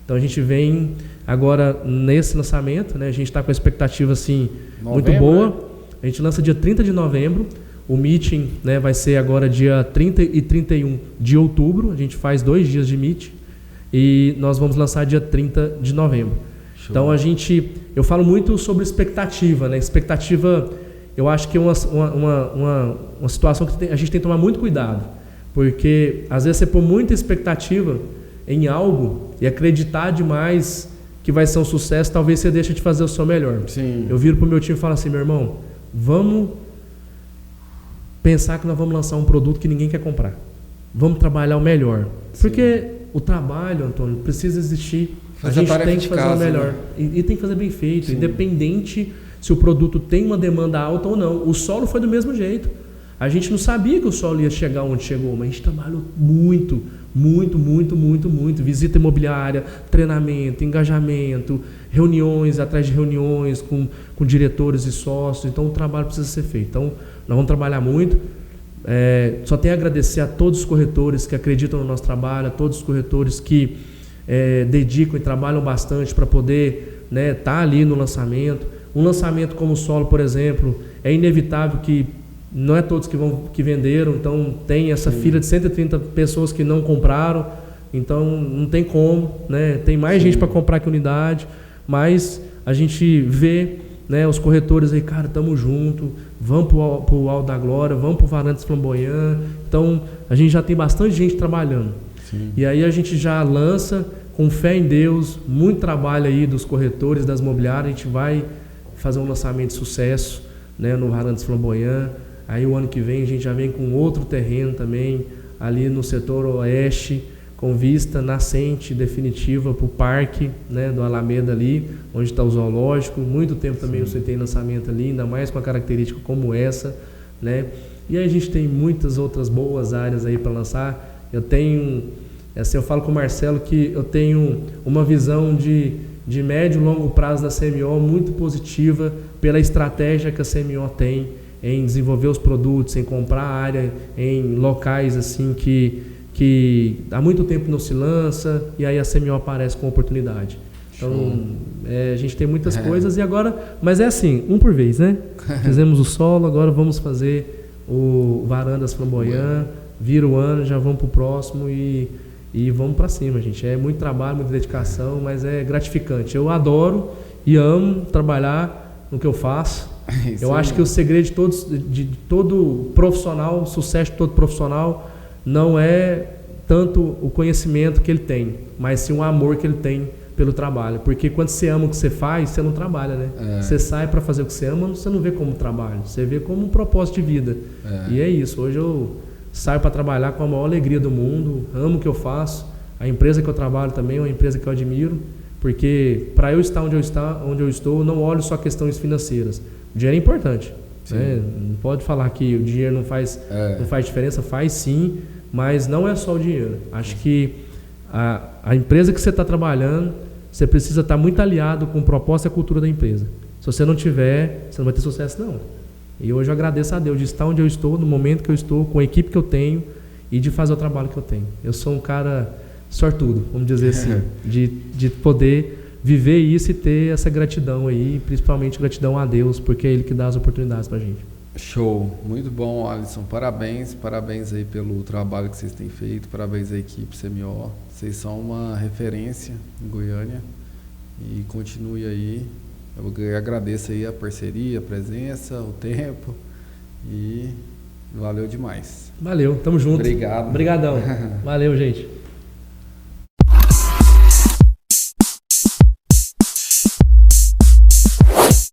Então a gente vem agora nesse lançamento, né? A gente está com a expectativa assim, muito boa. A gente lança dia 30 de novembro. O meeting, né, vai ser agora dia 30 e 31 de outubro. A gente faz 2 dias de meeting. E nós vamos lançar dia 30 de novembro. Show. Então eu falo muito sobre expectativa, né? Expectativa, eu acho que é uma situação que a gente tem que tomar muito cuidado, porque às vezes você põe muita expectativa em algo e acreditar demais que vai ser um sucesso, talvez você deixe de fazer o seu melhor. Sim. Eu viro pro meu time e falo assim, meu irmão, vamos pensar que nós vamos lançar um produto que ninguém quer comprar. Vamos trabalhar o melhor. Sim. Porque o trabalho, Antônio, precisa existir. A gente tem que fazer o melhor. Né? E tem que fazer bem feito, sim, independente se o produto tem uma demanda alta ou não. O solo foi do mesmo jeito. A gente não sabia que o solo ia chegar onde chegou, mas a gente trabalhou muito. Visita imobiliária, treinamento, engajamento, reuniões atrás de reuniões com diretores e sócios. Então o trabalho precisa ser feito. Então nós vamos trabalhar muito. Só tenho a agradecer a todos os corretores que acreditam no nosso trabalho, a todos os corretores que dedicam e trabalham bastante para poder estar ali no lançamento. Um lançamento como o solo, por exemplo, é inevitável que não é todos que venderam, então tem essa fila de 130 pessoas que não compraram, então não tem como, né? Tem mais gente para comprar que unidade, mas a gente vê, né, os corretores aí, cara, tamo junto, vamos pro Alto da Glória, vamos pro Varandas Flamboyant, então a gente já tem bastante gente trabalhando. Sim. E aí a gente já lança, com fé em Deus, muito trabalho aí dos corretores, das imobiliárias, a gente vai fazer um lançamento de sucesso, né, no Varandas Flamboyant. Aí o ano que vem a gente já vem com outro terreno também, ali no setor oeste, com vista nascente definitiva para o parque, né, do Alameda ali, onde está o zoológico. Muito tempo também eu citei lançamento ali, ainda mais com uma característica como essa, né? E aí a gente tem muitas outras boas áreas aí para lançar. Eu tenho, assim, eu falo com o Marcelo que eu tenho uma visão de médio e longo prazo da CMO muito positiva pela estratégia que a CMO tem em desenvolver os produtos, em comprar área em locais assim que há muito tempo não se lança, e aí a CMO aparece com oportunidade. Então, a gente tem muitas coisas e agora, mas é assim, um por vez, né? Fizemos o solo, agora vamos fazer o Varandas Flamboyant, vira o ano, já vamos pro próximo e vamos para cima, gente. É muito trabalho, muita dedicação, mas é gratificante. Eu adoro e amo trabalhar no que eu faço. Eu acho que o segredo de todo profissional, o sucesso de todo profissional, não é tanto o conhecimento que ele tem, mas sim o amor que ele tem pelo trabalho. Porque quando você ama o que você faz, você não trabalha, né? Você sai para fazer o que você ama, você não vê como trabalho, você vê como um propósito de vida. E é isso. Hoje eu saio para trabalhar com a maior alegria do mundo, amo o que eu faço. A empresa que eu trabalho também é uma empresa que eu admiro, porque para eu estar onde eu estou, eu não olho só questões financeiras. O dinheiro é importante, né? Não pode falar que o dinheiro não faz diferença, faz sim, mas não é só o dinheiro. Acho que a empresa que você está trabalhando, você precisa estar muito aliado com o propósito e a cultura da empresa. Se você não tiver, você não vai ter sucesso não. E hoje eu agradeço a Deus de estar onde eu estou, no momento que eu estou, com a equipe que eu tenho e de fazer o trabalho que eu tenho. Eu sou um cara sortudo, vamos dizer assim, de poder viver isso e ter essa gratidão aí, principalmente gratidão a Deus, porque é Ele que dá as oportunidades pra gente. Show, muito bom, Alisson, parabéns aí pelo trabalho que vocês têm feito, parabéns à equipe CMO, vocês são uma referência em Goiânia e continue aí, eu agradeço aí a parceria, a presença, o tempo e valeu demais. Valeu, tamo junto. Obrigado. Obrigadão, valeu gente.